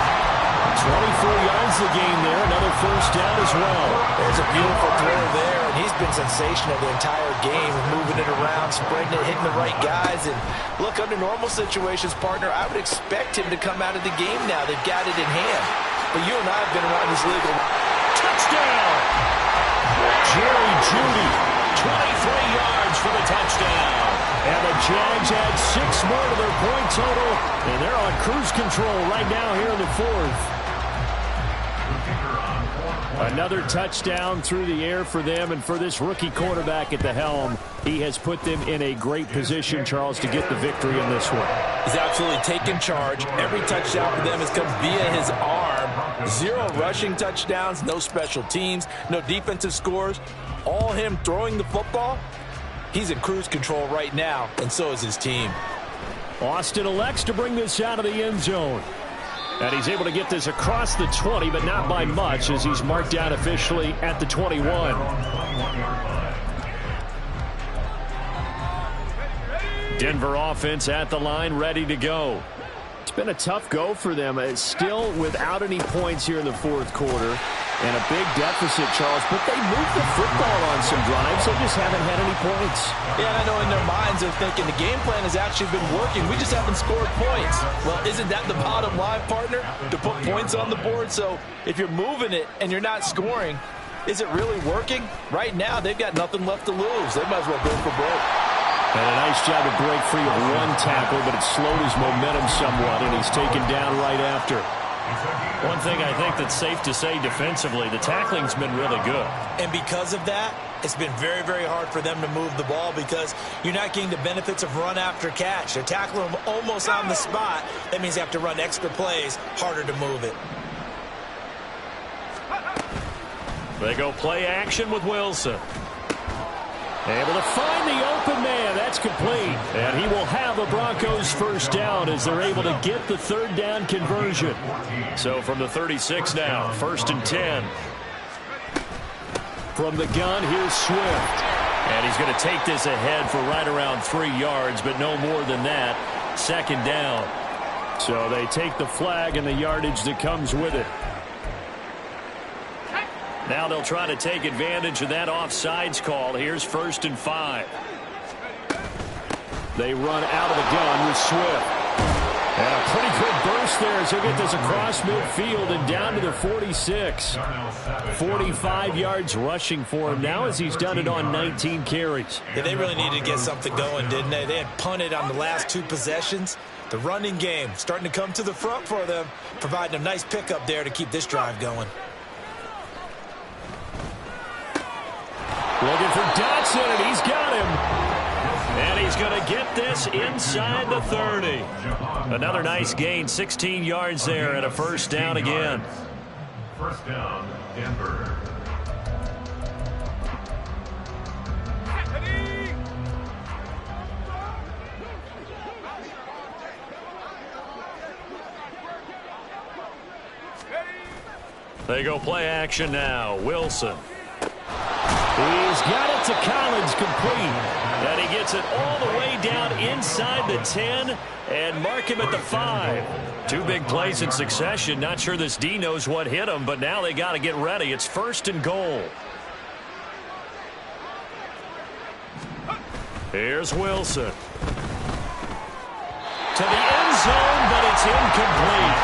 24 yards the game there. Another 1st down as well. There's a beautiful throw there, and he's been sensational the entire game, moving it around, spreading it, hitting the right guys. And look, under normal situations, partner, I would expect him to come out of the game now. They've got it in hand. But you and I have been around this league. Touchdown! Jerry Jeudy, 23 yards for the touchdown. And the Jags add 6 more to their point total, and they're on cruise control right now here in the 4th. Another touchdown through the air for them, and for this rookie quarterback at the helm, he has put them in a great position, Charles, to get the victory in this one. He's absolutely taken charge. Every touchdown for them has come via his arm. 0 rushing touchdowns, no special teams, no defensive scores. All him throwing the football. He's in cruise control right now, and so is his team. Austin elects to bring this out of the end zone. And he's able to get this across the 20, but not by much, as he's marked down officially at the 21. Denver offense at the line, ready to go. It's been a tough go for them. It's still without any points here in the 4th quarter. And a big deficit, Charles, but they moved the football on some drives. They just haven't had any points. Yeah, I know in their minds they're thinking the game plan has actually been working. We just haven't scored points. Well, isn't that the bottom line, partner? To put points on the board? So if you're moving it and you're not scoring, is it really working? Right now, they've got nothing left to lose. They might as well go for broke. And a nice job to break free of one tackle, but it slowed his momentum somewhat, and he's taken down right after. One thing I think that's safe to say defensively, the tackling's been really good. And because of that, it's been very, very hard for them to move the ball because you're not getting the benefits of run after catch. They're tackling them almost on the spot. That means they have to run extra plays, harder to move it. They go play action with Wilson. Able to find the open man. That's complete. And he will have a Broncos first down as they're able to get the third down conversion. So from the 36 now, 1st and 10. From the gun, here's Swift. And he's going to take this ahead for right around 3 yards, but no more than that. 2nd down. So they take the flag and the yardage that comes with it. Now they'll try to take advantage of that offsides call. Here's 1st and 5. They run out of the gun with Swift. And a pretty good burst there as they get this across midfield and down to the 46. 45 yards rushing for him now as he's done it on 19 carries. Yeah, they really needed to get something going, didn't they? They had punted on the last 2 possessions. The running game starting to come to the front for them, providing a nice pickup there to keep this drive going. Looking for Dotson, and he's got him. And he's going to get this inside the 30. Another nice gain, 16 yards there, and a first down again. First down, Denver. They go play action now. Wilson. He's got it to Collins, complete. And he gets it all the way down inside the 10 and mark him at the 5. 2 big plays in succession. Not sure this D knows what hit him, but now they got to get ready. It's 1st and goal. Here's Wilson. To the end zone, but it's incomplete.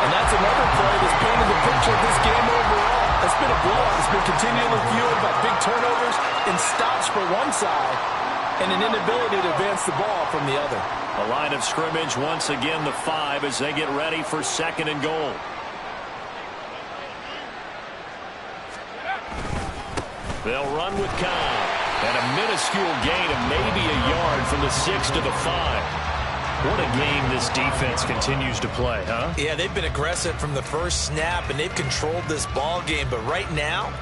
And that's another play that's painted the picture of this game overall. It's been a blowout. It's been continually fueled by big turnovers and stops for one side and an inability to advance the ball from the other. A line of scrimmage once again, the 5 as they get ready for 2nd and goal. They'll run with Kyle. And a minuscule gain of maybe a yard from the 6 to the 5. What a game this defense continues to play, huh? Yeah, they've been aggressive from the first snap, and they've controlled this ball game. But right now,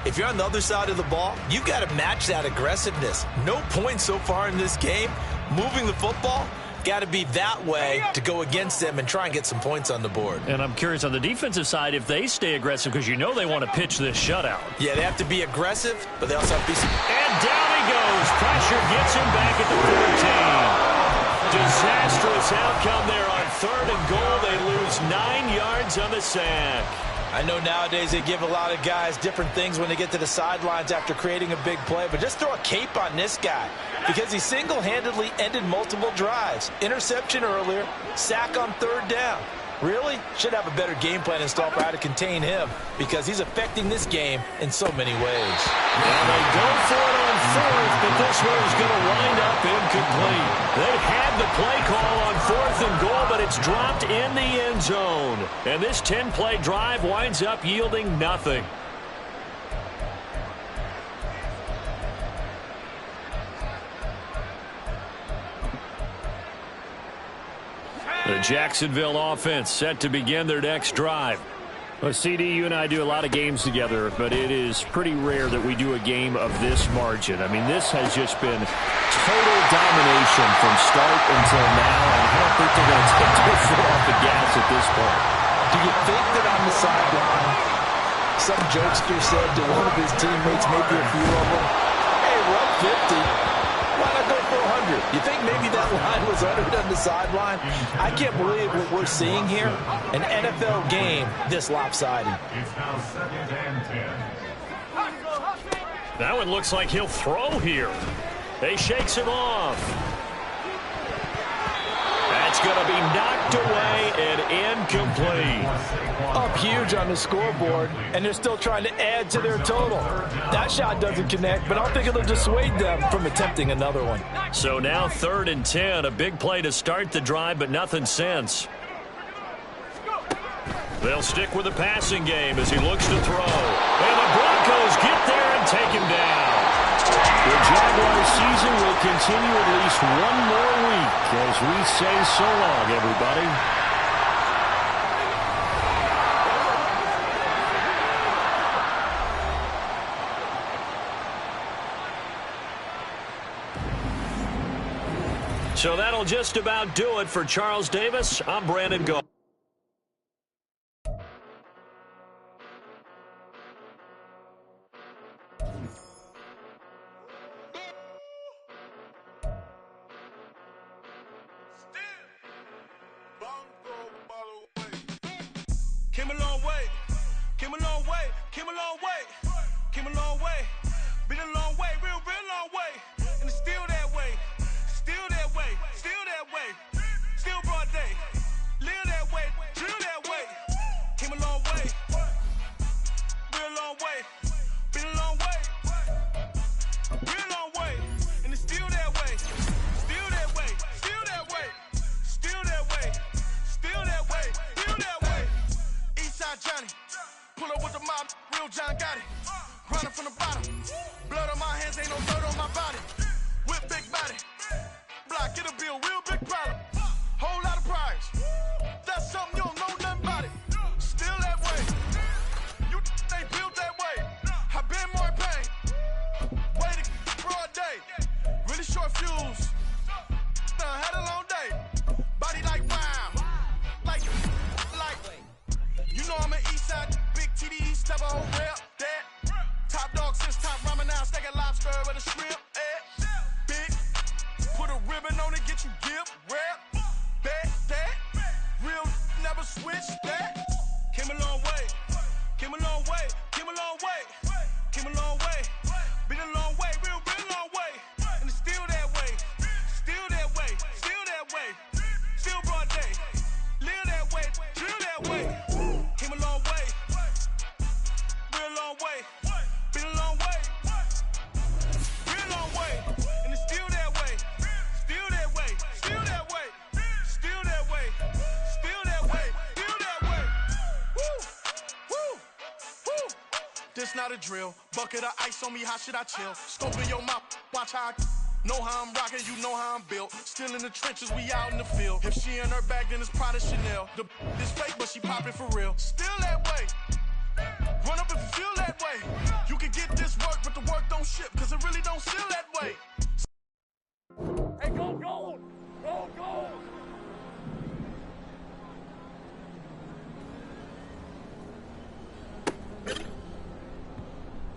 if you're on the other side of the ball, you got to match that aggressiveness. No points so far in this game. Moving the football, got to be that way to go against them and try and get some points on the board. And I'm curious on the defensive side if they stay aggressive because you know they want to pitch this shutout. Yeah, they have to be aggressive, but they also have to be... And down he goes. Pressure gets him back at the 14. Disastrous outcome there on 3rd and goal. They lose 9 yards on the sack. I know nowadays they give a lot of guys different things when they get to the sidelines after creating a big play, but just throw a cape on this guy because he single-handedly ended multiple drives. Interception earlier, sack on 3rd down. Really? Should have a better game plan installed for how to contain him because he's affecting this game in so many ways. And they go for it on 4th, but this one is going to wind up incomplete. They had the play call on 4th and goal, but it's dropped in the end zone. And this 10-play drive winds up yielding nothing. The Jacksonville offense set to begin their next drive. Well, CD, you and I do a lot of games together, but it is pretty rare that we do a game of this margin. I mean, this has just been total domination from start until now, and I don't think they're going to take their foot off the gas at this point. Do you think that on the sideline, some jokester said to one of his teammates, maybe a few of them, hey, we're up 50. Why not go for a 100. You think maybe that line was uttered on the sideline? I can't believe what we're seeing here. An NFL game this lopsided. It's now 2nd and 10. That one looks like he'll throw here. He shakes him off. That's going to be knocked away and incomplete. Up huge on the scoreboard, and they're still trying to add to their total. That shot doesn't connect, but I don't think it'll dissuade them from attempting another one. So now 3rd and 10, a big play to start the drive, but nothing since. They'll stick with the passing game as he looks to throw. And the Broncos get there and take him down. The Jaguars season will continue at least one more week as we say so long, everybody. So that'll just about do it for Charles Davis. I'm Brandon Gold. Came a long way, came a long way, came a long way, came a long way, been a long way, real long way, and it's still that way, still that way, still that way, still broad day, live that way, drill that way, came a long way, real long way, been a long way, real long way, and it's still that way, still that way, still that way, still that way, still that way, still that way. Johnny, pull up with the mob, real John got it. Grinding from the bottom, blood on my hands, ain't no dirt on my body. With big body, block, get a bill, real big problem. Whole lot of prize, that's something you don't know nothing about it. Still that way, you ain't built that way. I been more in pain, way to broad day. Really short fuse, had a long day. Body like wow, like. You know I'm an east side, big TDE, step a whole rep, that. Top dog since top ramen now, steak a lobster with a shrimp, big, put a ribbon on it, get you gift, rep, bet, that. Real, never switch, that. Came a long way, came a long way, came a long way, came a long way. Been a long way, real long way. And it's still that way, still that way, still that way. Still broad day, live that way, drill that way. Came a long way, real long way, been a long way, real long way, and it's still that way, still that way, still that way, still that way, still that way, still that way. Woo, woo, woo. This not a drill, bucket of ice on me, how should I chill? Scope in your mouth, watch how I know how I'm rocking, you know how I'm built. Still in the trenches, we out in the field. If she in her bag, then it's Prada Chanel. The is fake, but she popping for real. Still that way. Run up if you feel that way. You can get this work, but the work don't ship, cause it really don't feel that way. Hey, go gold! Go gold!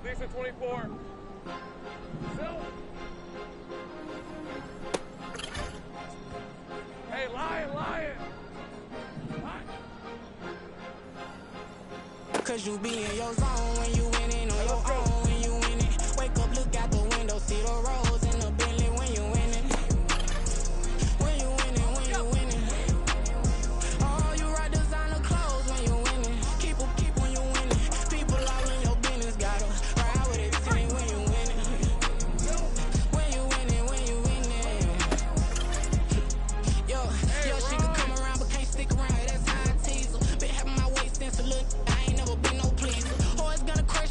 Lisa 24. Hey, lion! Cause you be in your zone when you winning on your own. When you winning, wake up, look out the window, see the rose in the Bentley when you winning. When you winning, when you winning. Oh, you rock designer clothes when you winning. Keep when you winning. People all in your business, gotta ride with it team when you winning. When you winning, when you winning. Yo, she could come around but can't stick around. That's how I tease her. Been having my waist since a little. I ain't never been no pleaser. Always gonna crazy.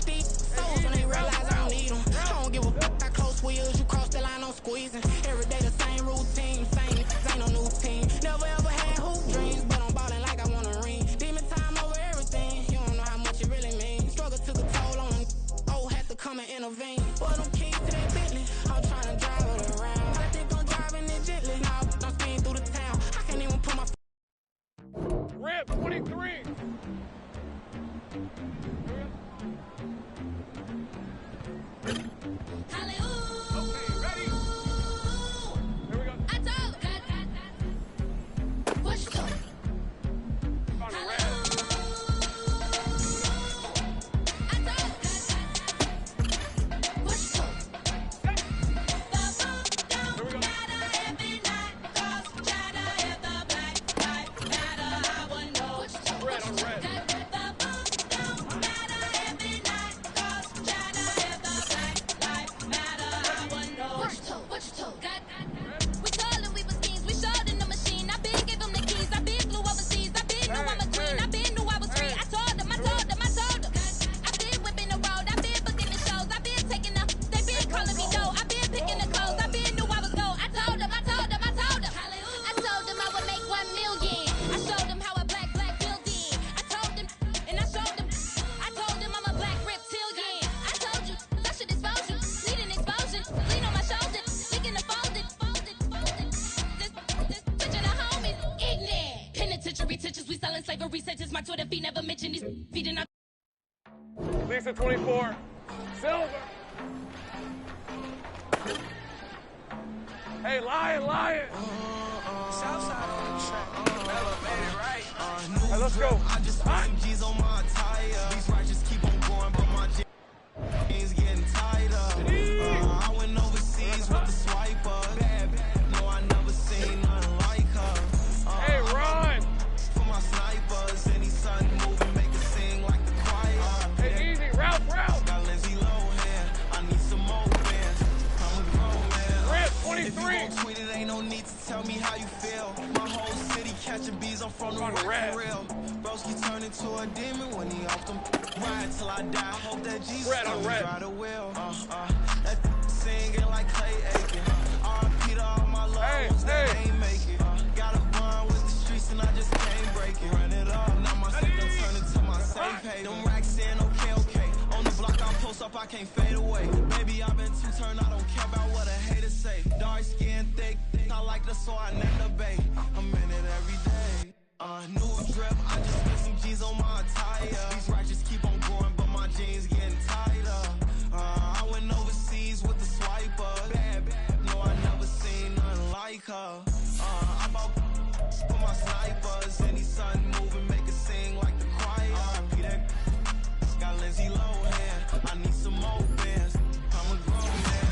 Twitter feed never mention these feeding up. Lisa 24. Silver. Hey, Lion. Southside on the track. Elevated, right? Hey, let's go. I just spent some G's on my tire. These righteous keep on going, but my jeans getting tighter. I went overseas with the swiper. Bad, no, I never seen nothing like her. Hey, Ron. For my snipers, any sun moving, make it sing like the choir. Hey, easy, Ralph. Got Lindsay Lohan, I need some more bands. I'm a grown man. Rip, If 23. you gon' tweet it, ain't no need to tell me how you feel. My whole city catching bees, I'm from the red for real. Broski turned into a demon when he off them. Ride till I die, hope that Jesus don't drive the wheel. That singing like Clay Aiken. R.I.P. to all my loved ones that ain't make it. Got a bond with the streets and I just can't break it. Run it up, now my shit done turned into my safe pay. Them racks in, okay. On the block I post up, I can't fade away. Baby, I've been too turned, I don't care about what a hater say. Dark skin, thick, I like the so I named the bay. I'm in it every day. New drip, I just spent some G's on my tire. These righteous keep on going, but my jeans getting tighter. I went overseas with the swiper. Bad, no, I never seen nothing like her. I bought for my snipers. Any sun moving, make it sing like the choir. Got Lindsay Lohan, I need some more bands. I'm a grown man.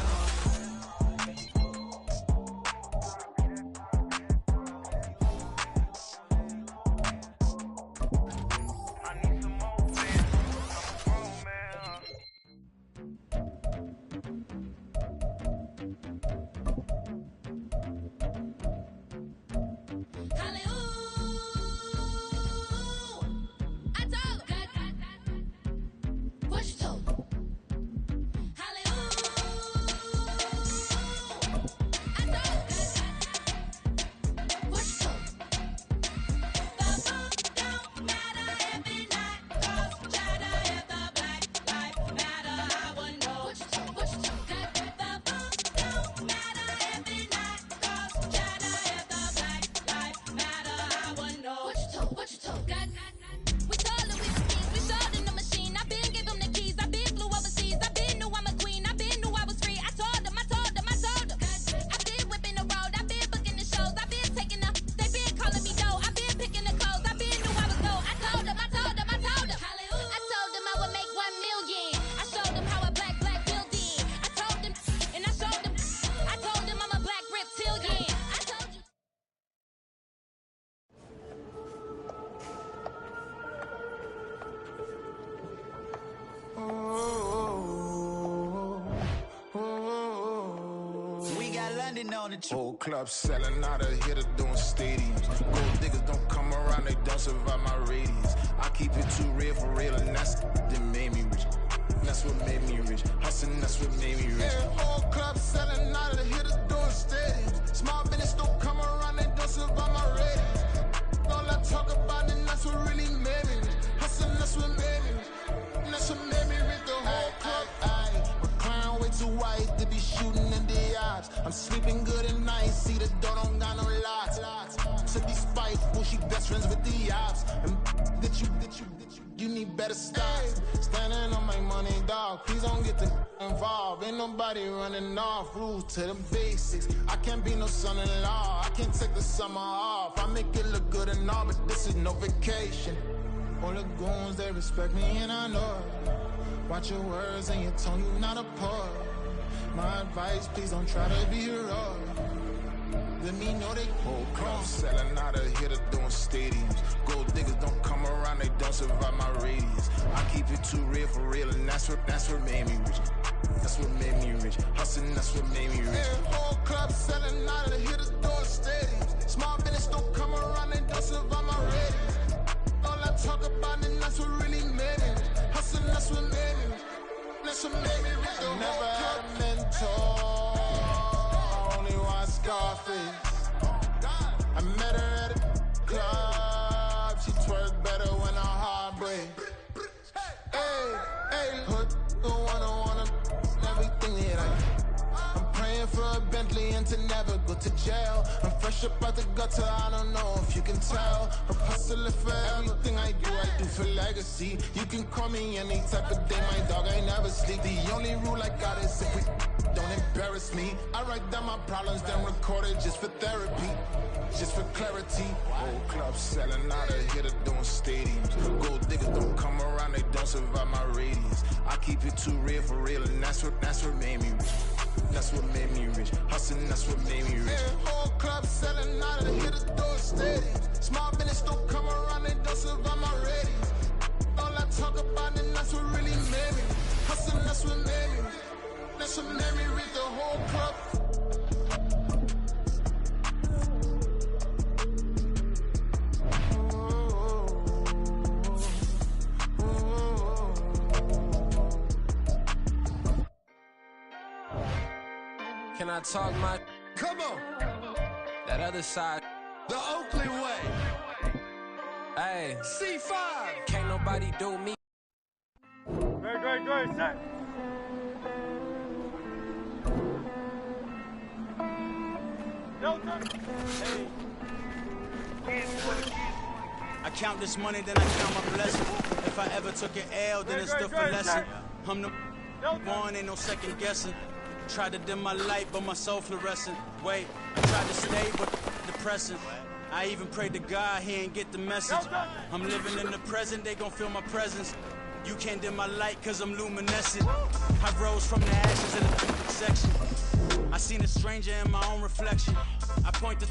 Whole club selling out of here to doing stadiums. Gold diggers don't come around, they don't survive my radius. I keep it too real for real, and that's that made me rich. That's what made me rich. Hustling, that's what made me rich. Yeah, whole club selling out of here to doing stadiums. Small business don't come around, they don't survive my radius. All I talk about it, that's what really made me rich. Hustling, that's what made me rich. That's what made me rich. The whole club, my clown way too white to be shooting in the eyes. I'm sleeping good at night, see the door don't got no locks. So these spiteful, she best friends with the ops. And you need better stocks. Standing on my money, dog, please don't get the involved. Ain't nobody running off, rules to the basics. I can't be no son-in-law, I can't take the summer off. I make it look good and all, but this is no vacation. All the goons, they respect me and I know it. Watch your words and your tone, you not a poet. My advice, please don't try to be heroic. Let me know they whole club selling out of here to doing stadiums. Gold diggers don't come around, they don't survive my radius. I keep it too real for real, and that's what made me rich. That's what made me rich. Hustling, that's what made me rich. Yeah, whole club selling out of here to doing stadiums. Small business don't come around, they don't survive my radius. All I talk about it, that's what really made me rich. Hustling, that's what made me rich. That's what made me rich. I never had a mentor, only one Scarface. I met her at a club, she twerk better when her heart breaks. Hey, put the wanna everything that I'm praying for a Bentley and to never go to jail. I'm fresh up out the gutter, I don't know if you can can tell. Her hustle for everything I do for legacy. You can call me any type of day, my dog, I never sleep. The only rule I got is if we don't embarrass me. I write down my problems, then record it just for therapy, just for clarity. Old clubs selling out of here to doing stadiums. Gold diggers don't come around, they don't survive my radius. I keep it too real for real, and that's what made me rich. That's what made me rich. Hustling, that's what made me rich. Yeah, old clubs selling out of here to doing stadiums. Small business don't come around, they don't survive my radius. All I talk about, and that's what really made me. Hustling, that's what made me rich. That's what made me read the whole club. Can I talk my? Come on. That other side. The Oakley way. Hey. C5. Can't nobody do me. Great, set. I count this money, then I count my blessing. If I ever took an L, then it's still for lesson. I'm the one, ain't no second guessing. Tried to dim my light, but my soul fluorescent. Wait, I tried to stay, but depressing. I even prayed to God, he ain't get the message. I'm living in the present, they gon' feel my presence. You can't dim my light, cause I'm luminescent. I rose from the ashes in the section. I seen a stranger in my own reflection. I point the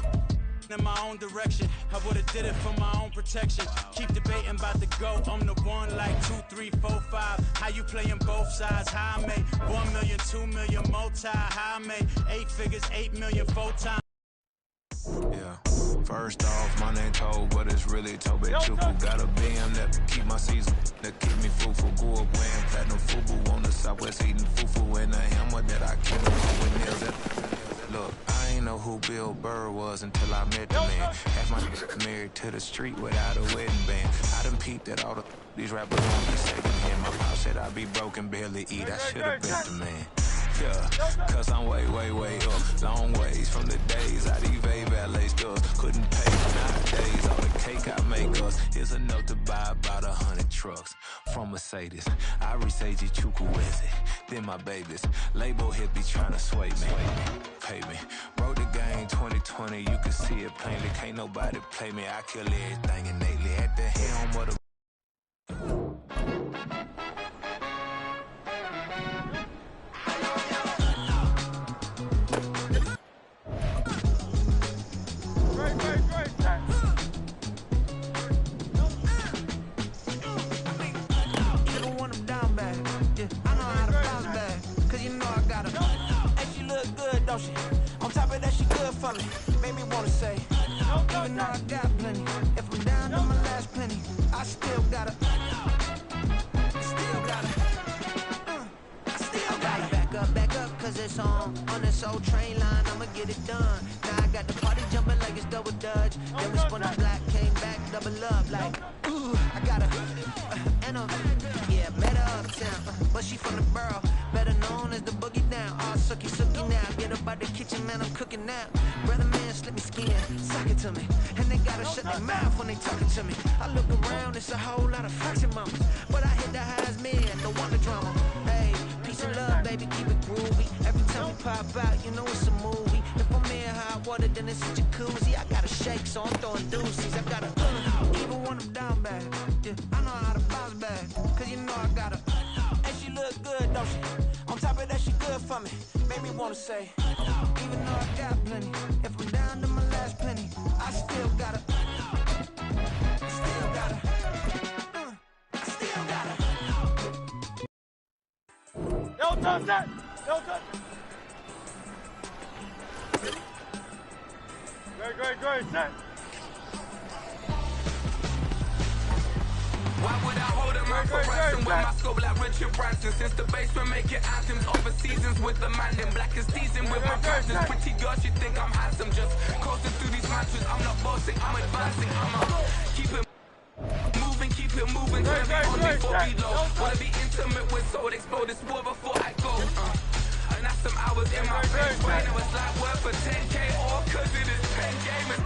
in my own direction. I would've did it for my own protection. Keep debating about the GOAT. I'm the one like 2, 3, 4, 5. How you playing both sides? How I made 1 million, 2 million, multi. How I made 8 figures, 8 million, 4 times. Yeah, first off, my name Toad, but it's really Tobe Chuku. Got a BM that keep my season, that keep me fufu. Go up wearing platinum fubu on the southwest eating fufu. And a hammer that I keep with nails at. Look, I ain't know who Bill Burr was until I met the man. Half my niggas married to the street without a wedding band. I done peeped at all these rappers on me second hand. My mouth said I'd be broken, barely eat. I should've bet the man. Yeah, cause I'm way up. Long ways from the days I evade valet stores. Couldn't pay nowadays. All the cake I make us is enough to buy about 100 trucks from Mercedes. I resage Chukwueze, then my babies. Label hit be trying to sway me, pay me. Wrote the game 2020, you can see it plainly. Can't nobody play me. I kill everything innately. At the helm of the on top of that, she good for me. Made me wanna say, even though I got plenty, if I'm down to my last penny, I still gotta back up, cause it's on this old train line, I'ma get it done. Now I got the party jumping like it's double dutch. Then we spun the black, came back, double up, like, ooh, I got and yeah, better uptown, but she from the borough, better known as the boogie down. All sucky now, get up out the kitchen, man, I'm cooking now. Brother man, slip me skin, suck it to me, and they gotta shut their mouth when they talking to me. I look around, it's a whole lot of fraction mamas, but I hit the highs, man, no wonder drama. Hey, peace and love, baby, keep it groovy. Every time we pop out, you know it's a movie. If I'm in hot water, then it's a jacuzzi. I gotta shake, so I'm throwing deuces. I gotta even when I'm down bad. Yeah, I know how to bounce back, cause you know I gotta. And she look good, don't she? On top of that, she good for me. Made me wanna say, even though I got plenty, if I'm down to my last penny, I still gotta. Don't touch that! Don't touch it! Great, set! Why would I hold a mouth for ransom with my scope like Richard Branson? Since the basement making anthems over seasons with the man in black is seasoned with my presence. Pretty girl, she think I'm handsome, just coasting through these matches. I'm not bossing, I'm advancing. I'ma keep it moving, turn me on before we low. Wanna be intimate with soul, explode this war before I go. And that's some hours in my brain. Right now it's like work for 10K, all cause it is pen gaming.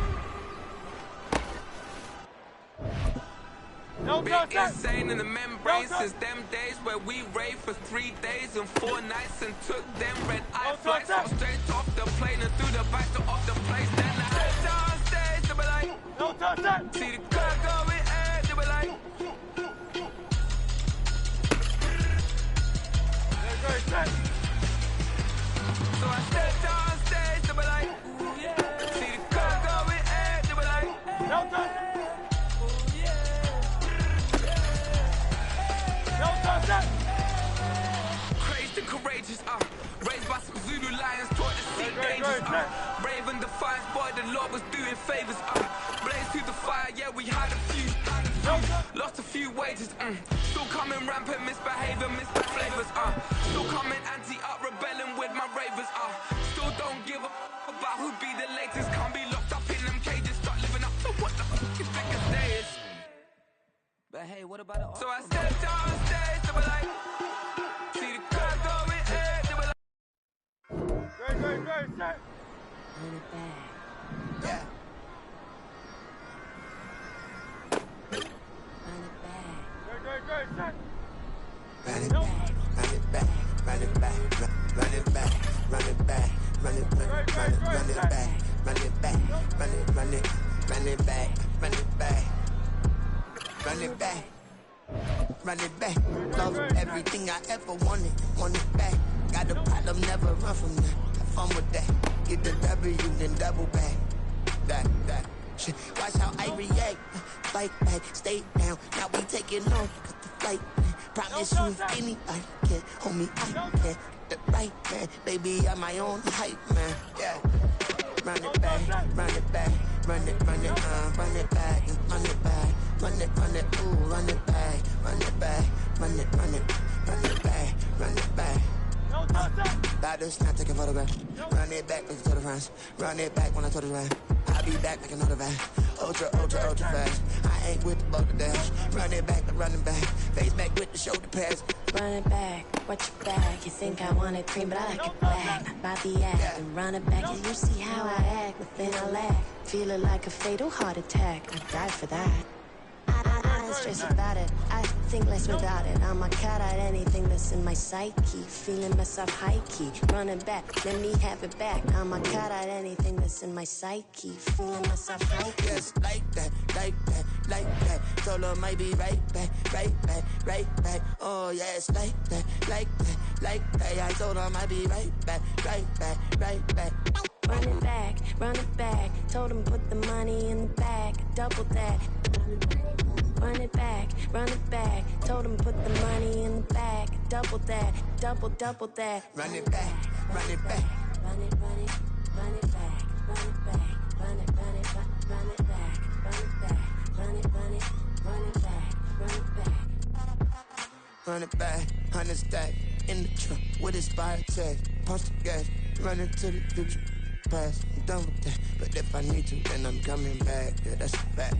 been insane in the membrane since them days where we raved for 3 days and 4 nights and took them red-eye flights straight off the plane and through the back door of the place. Then I head down stage, they were like, see the crowd going air, they were like, so I stepped on stage, they were like, see the crowd going air, they were like, crazed and courageous, raised by some Zulu lions, taught to see dangers, brave and defiant, boy, the Lord was doing favors, blaze through the fire, yeah, we had a few, lost a few wages, still coming rampant, misbehaving, Mr. Flavors, still coming anti-up, rebelling with my ravers, still don't give a about who be the latest, can't be locked up in them cages, start living up to what the fuck is biggest day is. But hey, what about it? So I stepped on stage, they were like, see the crowd going air, they were like, Yeah. Run it back, run it back, run it back, run it back, run it back, run it back, run it back, run it back, run it, run it, run it back, run it back, run it back, run it back. Love everything I ever wanted, want it back. Got a problem, never run from that. Have fun with that. Get the W, then double back. That shit. Watch how I react. Fight back, stay down. Now we taking on the flight. Promise you if anybody can, homie, I can. The right man, baby, I'm my own hype man. Yeah. Run it back, run it back, run it, run it back, run it back, run it, ooh, run it back, run it back, run it back, run it back. Batters, not taking photograph. Run it back, like to the friends. Run it back when I told it right. I'll be back like another van. Ultra fast. I ain't with the boat to dash. Run it back, like running back. Face back with the shoulder pads. Run it back, watch your back. You think I want it cream, but I like it black. Not by the act. And run it back, and you see how I act. Within I lack. Feeling like a fatal heart attack. I die for that. I don't stress about it. I think less without it. I'm a cat at anything that's in my psyche. Feeling myself high key. Running back, let me have it back. I'm a cat at anything that's in my psyche. Feeling myself high key. Yes, like that, like that, like that. Told her might be right back, right back, right back. Oh yes, like that, like that, like that. I told her might be right back, right back, right back. Run it back, run it back. Told him put the money in the bag. Double that. Run it back, run it back. Told him put the money in the bag. Double that, double that. Run it back, run it back. Run it, run it, run it back. Run it back, run it, run it, run it back. Run it back, run it, run it, run it back. Run it back. Run it back, 100 stack in the trunk with expired tag. Punch the gas, run into the future. Past, I'm done with that. But if I need to, then I'm coming back. Yeah, that's a fact.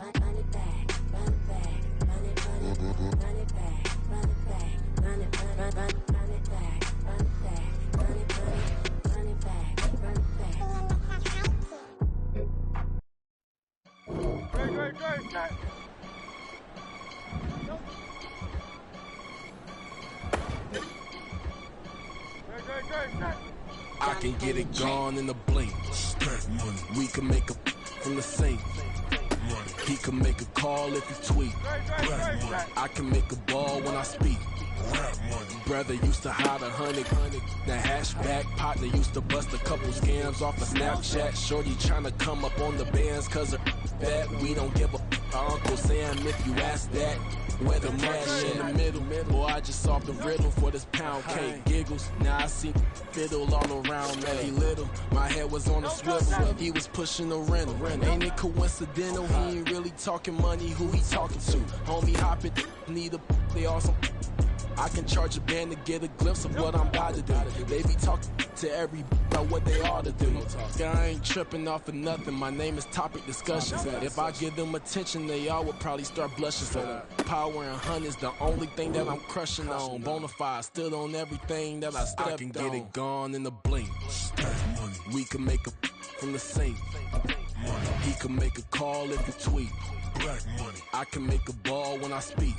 Run it back, run it back, run it, run it, run it back, run it back, run it, run it back, run it back, run it, run it back, run it back. I can get it gone in a blink. We can make a from the sink. He can make a call if he tweet. I can make a ball when I speak. Brother used to hide 100. The hashback partner used to bust a couple scams off of Snapchat. Shorty tryna come up on the bands cause of that. We don't give a Uncle Sam if you ask that. Where the money in the middle. Boy, I just solved the riddle for this pound cake. Giggles, now I see fiddle all around me. He little, my head was on a swivel. He was pushing the rental. Ain't it coincidental? He ain't really talking money. Who he talking to? Homie hopping, need a they awesome. I can charge a band to get a glimpse of what I'm about to do. They be talking to every about what they ought to do. I ain't tripping off of nothing. My name is topic discussion. If I give them attention, they all would probably start blushing. So power and hunt is the only thing that I'm crushing on. Bonafide stood on everything that I stepped on. I can get it gone in a blink. We can make a from the sink. He can make a call if you tweet. Black money. I can make a ball when I speak.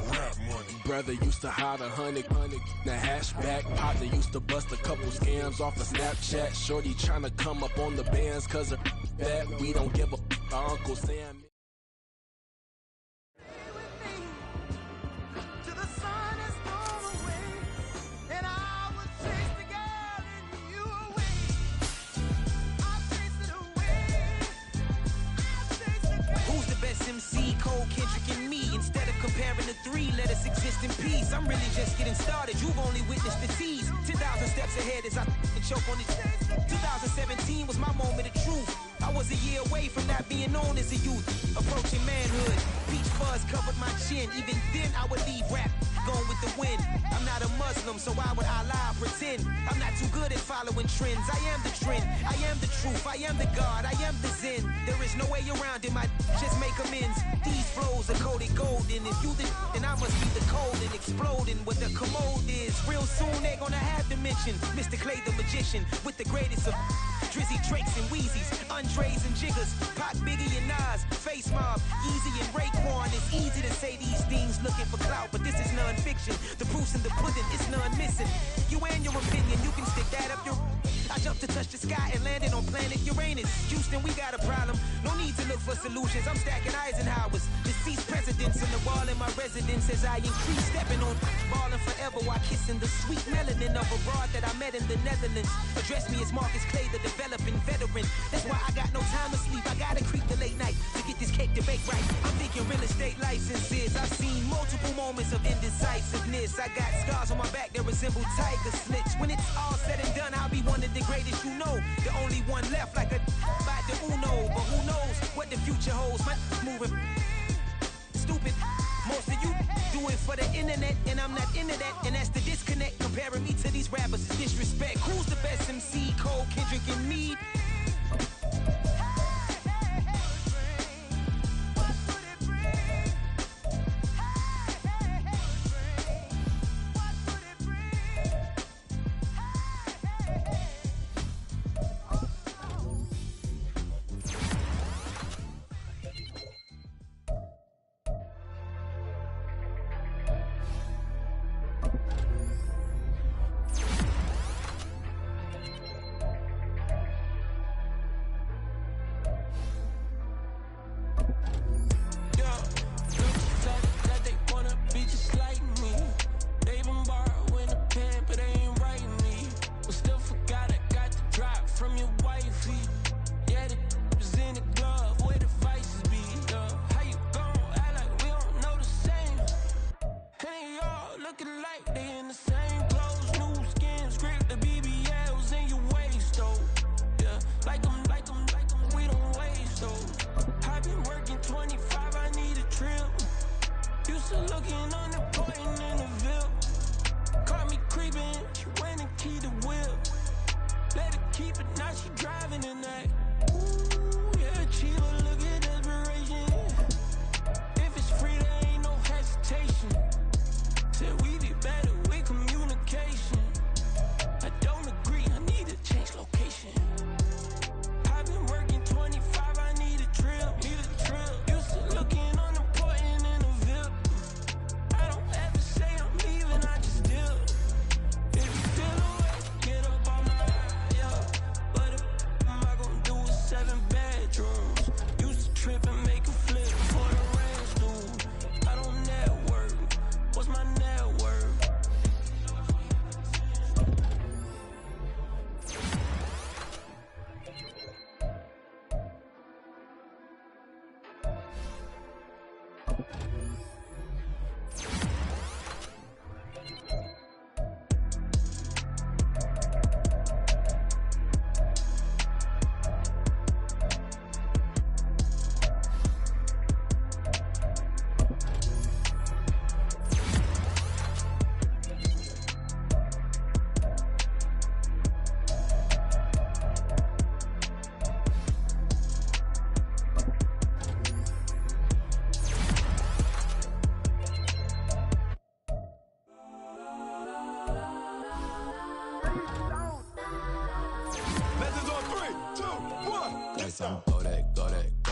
Rap money. Brother used to hide 100 the hatchback. Partner used to bust a couple scams off of Snapchat. Shorty tryna come up on the bands cause of that. We don't give a Uncle Sam. MC, Cole, Kendrick, and me. Instead of comparing the three, let us exist in peace. I'm really just getting started. You've only witnessed the tease. 10,000 steps ahead as I choke on it. 2017 was my moment of truth. I was a year away from not being known as a youth. Approaching manhood. Peach fuzz covered my chin. Even then, I would leave rap going with the wind. I'm not a Muslim, so why would Allah pretend? I'm not too good at following trends. I am the trend. I am the truth. I am the God. I am the Zen. There is no way around it. My just make amends. These flows are coated golden. If you the then I must be the cold and exploding what the commode is. Real soon they're gonna have to mention Mr. Clay the magician with the greatest of Drizzy, Drakes, and Wheezies, Andres and Jiggers, Pac, Biggie, and Nas, Face Mob, Easy and Raekwon. It's easy to say these things looking for clout, but this is non-fiction. The proof's in the pudding, it's none missing. You and your opinion, you can stick that up your... I jumped to touch the sky and landed on planet Uranus. Houston, we got a problem. No need to look for solutions. I'm stacking Eisenhowers. Deceased presidents on the wall in my residence as I increase stepping on balling forever while kissing the sweet melanin of a broad that I met in the Netherlands. Address me as Marcus Clay, the developing veteran. That's why I got no time to sleep. I gotta creep the late night to get this cake to bake right. I'm thinking real estate licenses. I've seen multiple moments of indecisiveness. I got scars on my back that resemble tiger slits. When it's all said and done, I'll be one of the greatest you know. The only one left like a by the Uno. But who knows what the future holds. My moving stupid. Most of you do it for the internet, and I'm not into that. And that's the disconnect. Comparing me to these rappers is disrespect. Who's the best MC? Cole, Kendrick, and me.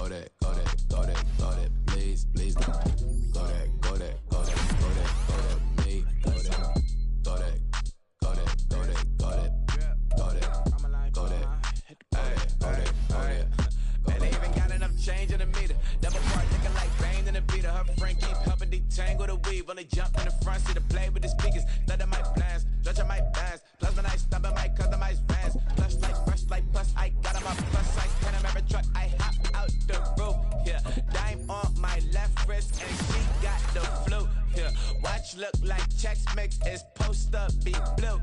go that, go that, go that, go that, please, please don't. Go that, go that, go that, go that, go that, me, go that, go that, go that, go that, go that, go that, go that, go that, go that. Man, they even got enough change in the meter. Double part looking like Bane in the beater. Her friend keep helping detangle the weave. When they jump in the front seat to play with the speakers. Thunder my plans, stretching my bands. Plasma night, stubbing my customized vans. Flush like brush like plus. I got on my plus size Panamera truck. I hop out the roof. Yeah, dime on my left wrist and she got the flu. Yeah, watch look like checks mix. It's post up be blue.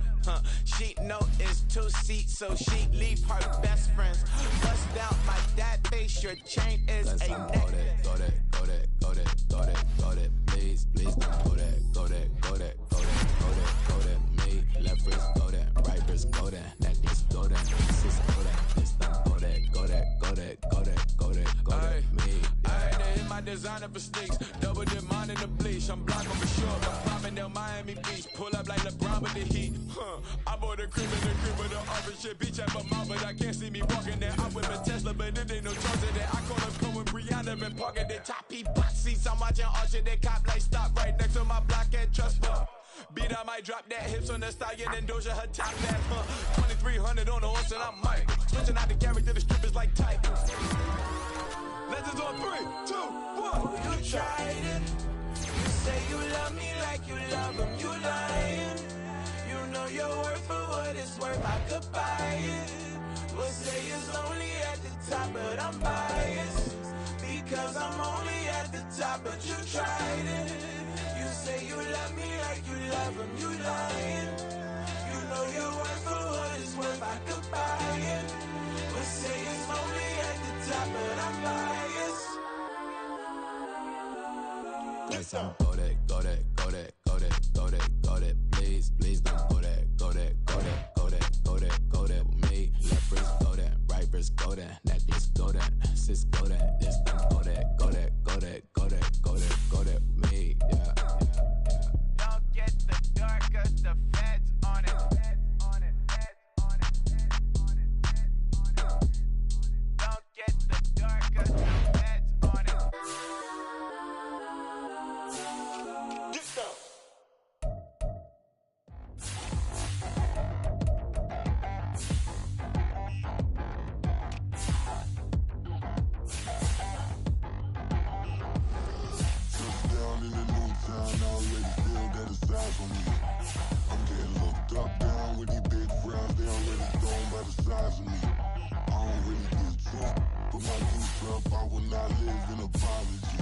She know it's 2 seats, so she leave her best friends. Bust down my dad face. Your chain is a neck. Go that, go that, go that, go that, go that, go that, please, please don't. Go that, go that, go that, go that, go that, go that, me, left wrist, go that, right wrist, go that, necklace, go that, sis, go that, this time, go that, go that, go that, go that, go that, go that, me. I had to hit my designer for sneaks. Double dip mine in the bleach. I'm blind for sure. I'm popping down Miami Beach. Pull up like LeBron with the heat. I bought a crib in the crib with the office shit. Beach at my mouth, but I can't see me walking there. I whip a Tesla, but it ain't no charge of that. I call up Cohen Brianna, been parking the top P box seats. I'm watching Archer, they cop like stop right next to my block and trust me. Beat, I might drop that hips on the stallion and Doja her top that. 2300 on the horse and I'm Mike. Switching out the character, the strippers like type. Legends on 3, 2, 1. Oh, you tried it. You say you love me like you love him. You lying. You know your worth for what it's worth. I could buy it. We'll say it's only at the top, but I'm biased because I'm only at the top. But you tried it. You say you love me like you love him. You lying. You know your worth for what it's worth. I could buy it. We'll say it's only at the top, but I'm biased. Go that, go that, go that, go that, go that, go that, please, please don't. Go that, go that, go that, go that, go that, go that, me, left wrist, go that, right wrist, go that, necklace, go that, sis, go that, this time, go that, go that, go that, go that, go that, go that, me, yeah. Don't get the dark, cause the feds on it. Don't get the dark, cause the feds on it. I'm getting looked up, down with these big frowns. They already gone by the size of me. I don't really get drunk, but my goose up, I will not live in apology.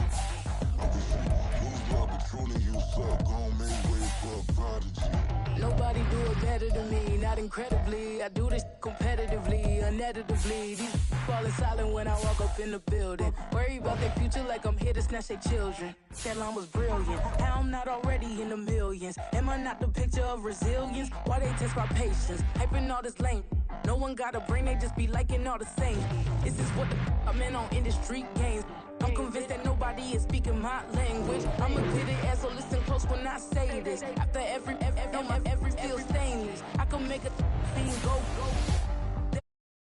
I wish you moved up, but truly you suck. Gon' make way for a prodigy. Nobody do it better than me, not incredibly. I do this competitively, uneditably. These falling silent when I walk up in the building. Worry about their future like I'm here to snatch their children. That line was brilliant. How I'm not already in the millions. Am I not the picture of resilience? Why they test my patience? Hyping all this lame. No one got a brain, they just be liking all the same. This is what the I'm in on industry games. I'm convinced that nobody is speaking my language. I'm a pity ass, so listen close when I say this. After every feel stainless, I can make a thing go.